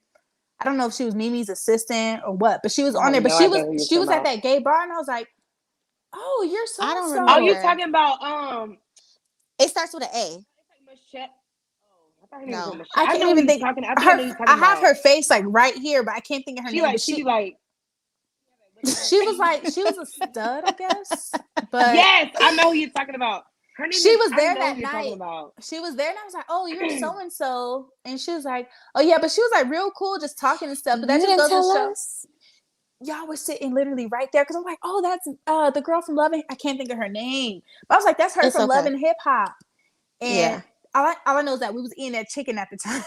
I don't know if she was Mimi's assistant or what, but she was on there. But she was at that gay bar, and I was like, "Oh, you're so." I don't remember. Oh, you're talking about It starts with an A. No, I can't even think. I have her face like right here, but I can't think of her name. She was a stud, I guess. But yes, I know who you're talking about. Her name she was there that night. She was there, and I was like, "Oh, you're so and so," and she was like, "Oh yeah," but she was like real cool, just talking and stuff. But that just goes to show. Y'all were sitting literally right there because I'm like, "Oh, that's the girl from Love and I can't think of her name," but I was like, "That's her from Love and Hip Hop," and all I know is that we was eating that chicken at the time.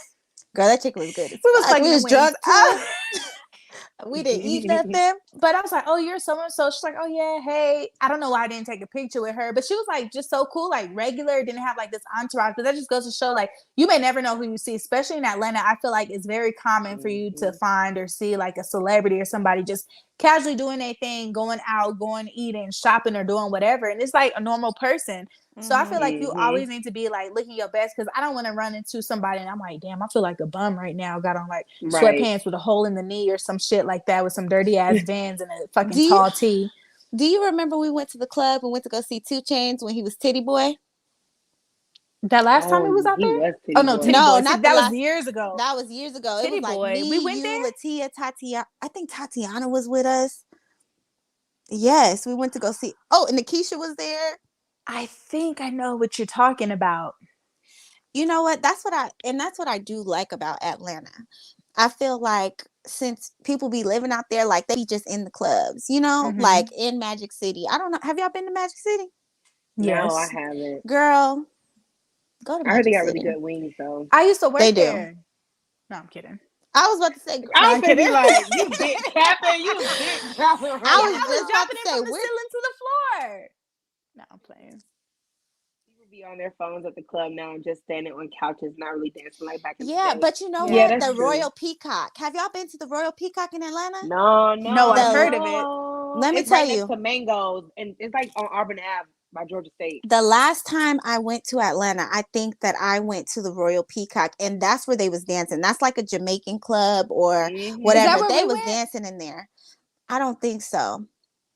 Girl, that chicken was good. We was drunk too. We didn't eat nothing. But I was like, "Oh, you're so and so." She's like, "Oh yeah, hey." I don't know why I didn't take a picture with her, but she was like just so cool, like regular, didn't have like this entourage. But that just goes to show like you may never know who you see, especially in Atlanta. I feel like it's very common for you to find or see like a celebrity or somebody just casually doing their thing, going out, going eating, shopping, or doing whatever. And it's like a normal person. So I feel like you always need to be like looking your best because I don't want to run into somebody and I'm like, damn, I feel like a bum right now. Got on like sweatpants with a hole in the knee or some shit like that with some dirty ass Vans and a fucking tall tee. Do you remember we went to the club and went to go see 2 Chainz when he was Titty Boy? That last time he was out there? Oh no, Titty Boy. Not that was years ago. That was years ago. Titty it was Boy. Like me, we went you, there. Latia, Tatiana. I think Tatiana was with us. Yes, we went to go see. Oh, and Nikisha was there. I think I know what you're talking about. You know what? That's what I do like about Atlanta. I feel like since people be living out there, like they be just in the clubs, you know, like in Magic City. I don't know. Have y'all been to Magic City? Yes. No, I haven't. Girl, go to Magic City. I heard they got really good wings though. I used to work there. No, I'm kidding. I was about to say. I was gonna be like, you big capping, you big dropping. I was I was just about dropping to it say, from the ceiling to the floor. No, I'm playing. People be on their phones at the club now and just standing on couches, not really dancing like back in the day. but you know Yeah, what? that's The true. Royal Peacock. Have y'all been to the Royal Peacock in Atlanta? No, I've heard of it. Let me it's tell right you. next to Mango's, and it's like on Auburn Ave by Georgia State. The last time I went to Atlanta, I think that I went to the Royal Peacock, and that's where they was dancing. That's like a Jamaican club or whatever. Is that where they we was went? dancing in there. I don't think so.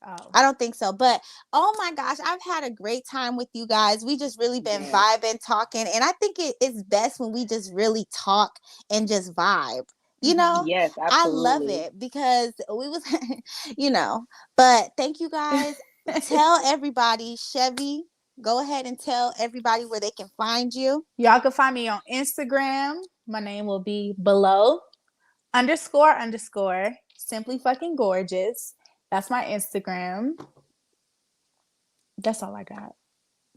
Oh. I don't think so. But oh my gosh, I've had a great time with you guys. We just really been vibing, talking, and I think it is best when we just really talk and just vibe. You know, Yes, absolutely. I love it because we was, But thank you guys. Tell everybody, Chevy. Go ahead and tell everybody where they can find you. Y'all can find me on Instagram. My name will be below __ simply fucking gorgeous. That's my Instagram. That's all I got.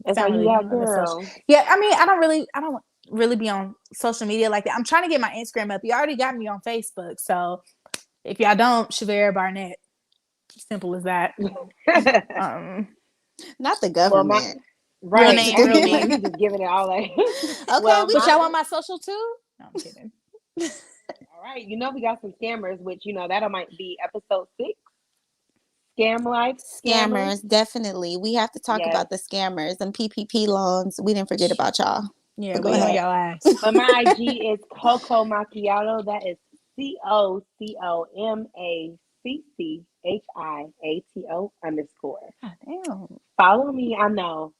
That's all you got, girl. Yeah, I mean, I don't really be on social media like that. I'm trying to get my Instagram up. You already got me on Facebook, so if y'all don't, Shavera Barnett. Simple as that. Not the government. Right. Real name. You just giving it all like. Okay, but y'all want my social too? No, I'm kidding. All right, we got some scammers, which that might be episode 6. Scam life. Scammers, definitely. We have to talk about the scammers and PPP loans. We didn't forget about y'all. Yeah, we on y'all ass. But my IG is Coco Macchiato. That is COCOMACCHIATO _. God damn. Follow me. I know,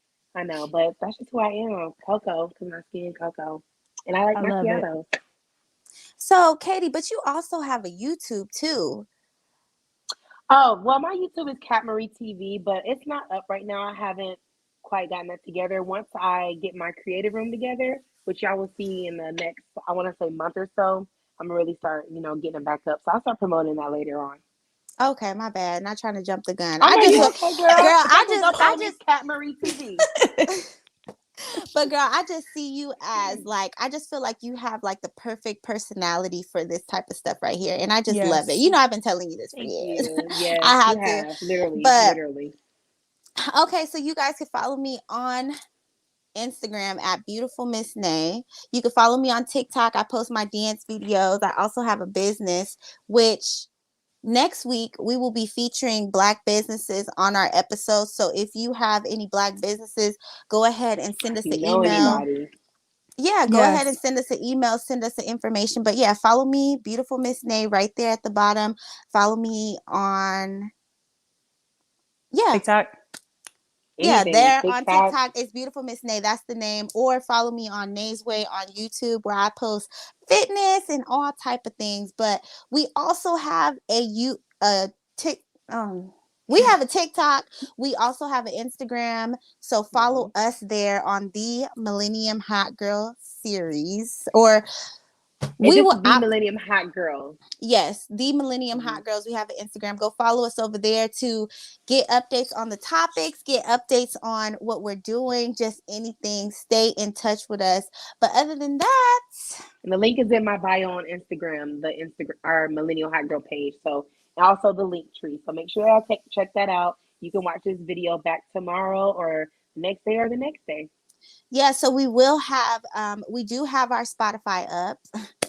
but that's just who I am, Coco, because my skin Coco, and I like macchiatos. So, Katie, but you also have a YouTube too. Oh, well, my YouTube is Cat Marie TV, but it's not up right now. I haven't quite gotten that together. Once I get my creative room together, which y'all will see in the next, I want to say, month or so, I'm gonna really start, getting it back up. So I'll start promoting that later on. Okay, my bad. Not trying to jump the gun. I just Cat Marie TV. But girl, I just see you as I just feel like you have the perfect personality for this type of stuff right here, and I just love it. I've been telling you this for years. Yes, I have to literally. Okay, so you guys can follow me on Instagram at Beautiful Miss Nay. You can follow me on TikTok. I post my dance videos. I also have a business, which next week we will be featuring Black businesses on our episode. So if you have any Black businesses, go ahead and send us an email. Anybody. Yeah, go ahead and send us an email, send us the information. But yeah, follow me, Beautiful Miss Nay, right there at the bottom. Follow me on TikTok. Anything. There on TikTok, it's Beautiful Miss Nay. That's the name. Or follow me on Nay's Way on YouTube, where I post fitness and all type of things. But we also have we have a TikTok. We also have an Instagram. So follow us there on the Millennium Hot Girl series, or the Millennium Hot Girls. Yes, the Millennium Hot Girls. We have an Instagram. Go follow us over there to get updates on the topics, get updates on what we're doing, just anything. Stay in touch with us. But other than that, and the link is in my bio on Instagram, our Millennial Hot Girl page. So, and also the Linktree. So make sure y'all check that out. You can watch this video back tomorrow or next day or the next day. Yeah, so we will have, we do have our Spotify up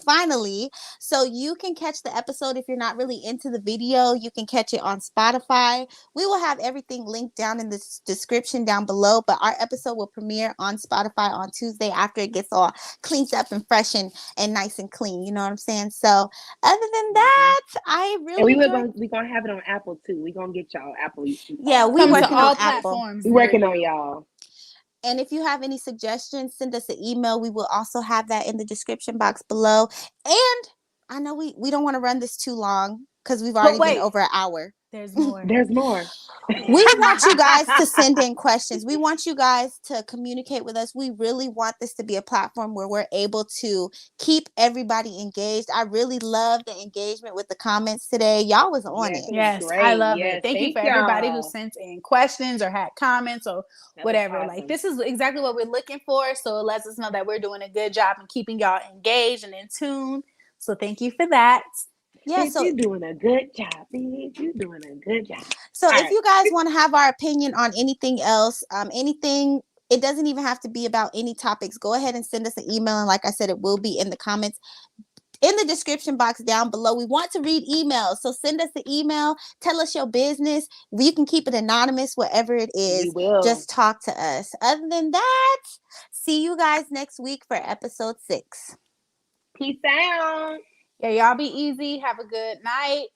finally. So you can catch the episode if you're not really into the video. You can catch it on Spotify. We will have everything linked down in the description down below. But our episode will premiere on Spotify on Tuesday after it gets all cleaned up and fresh and nice and clean. You know what I'm saying? So other than that, I really we're gonna have it on Apple too. We're gonna get y'all Apple. Yeah, we working on Apple. We're working on y'all. And if you have any suggestions, send us an email. We will also have that in the description box below. And I know we don't want to run this too long because we've already been over an hour. There's more. There's more. We want you guys to send in questions. We want you guys to communicate with us. We really want this to be a platform where we're able to keep everybody engaged. I really love the engagement with the comments today. Y'all was on it. Yes, great. I love it. Thank you for everybody who sent in questions or had comments or whatever. Awesome. Like, this is exactly what we're looking for. So it lets us know that we're doing a good job in keeping y'all engaged and in tune. So thank you for that. Yeah, Bitch, so you doing a good job, bitch. You doing a good job. so All if right. you guys want to have our opinion on anything else, anything, it doesn't even have to be about any topics. Go ahead and send us an email, and like I said, it will be in the comments in the description box down below. We want to read emails, so send us the email. Tell us your business. You can keep it anonymous, whatever it We is. will. Just talk to us. Other than that, see you guys next week for episode 6. Peace out. Yeah, y'all be easy. Have a good night.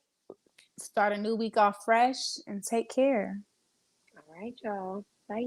Start a new week off fresh and take care. All right, y'all. Bye.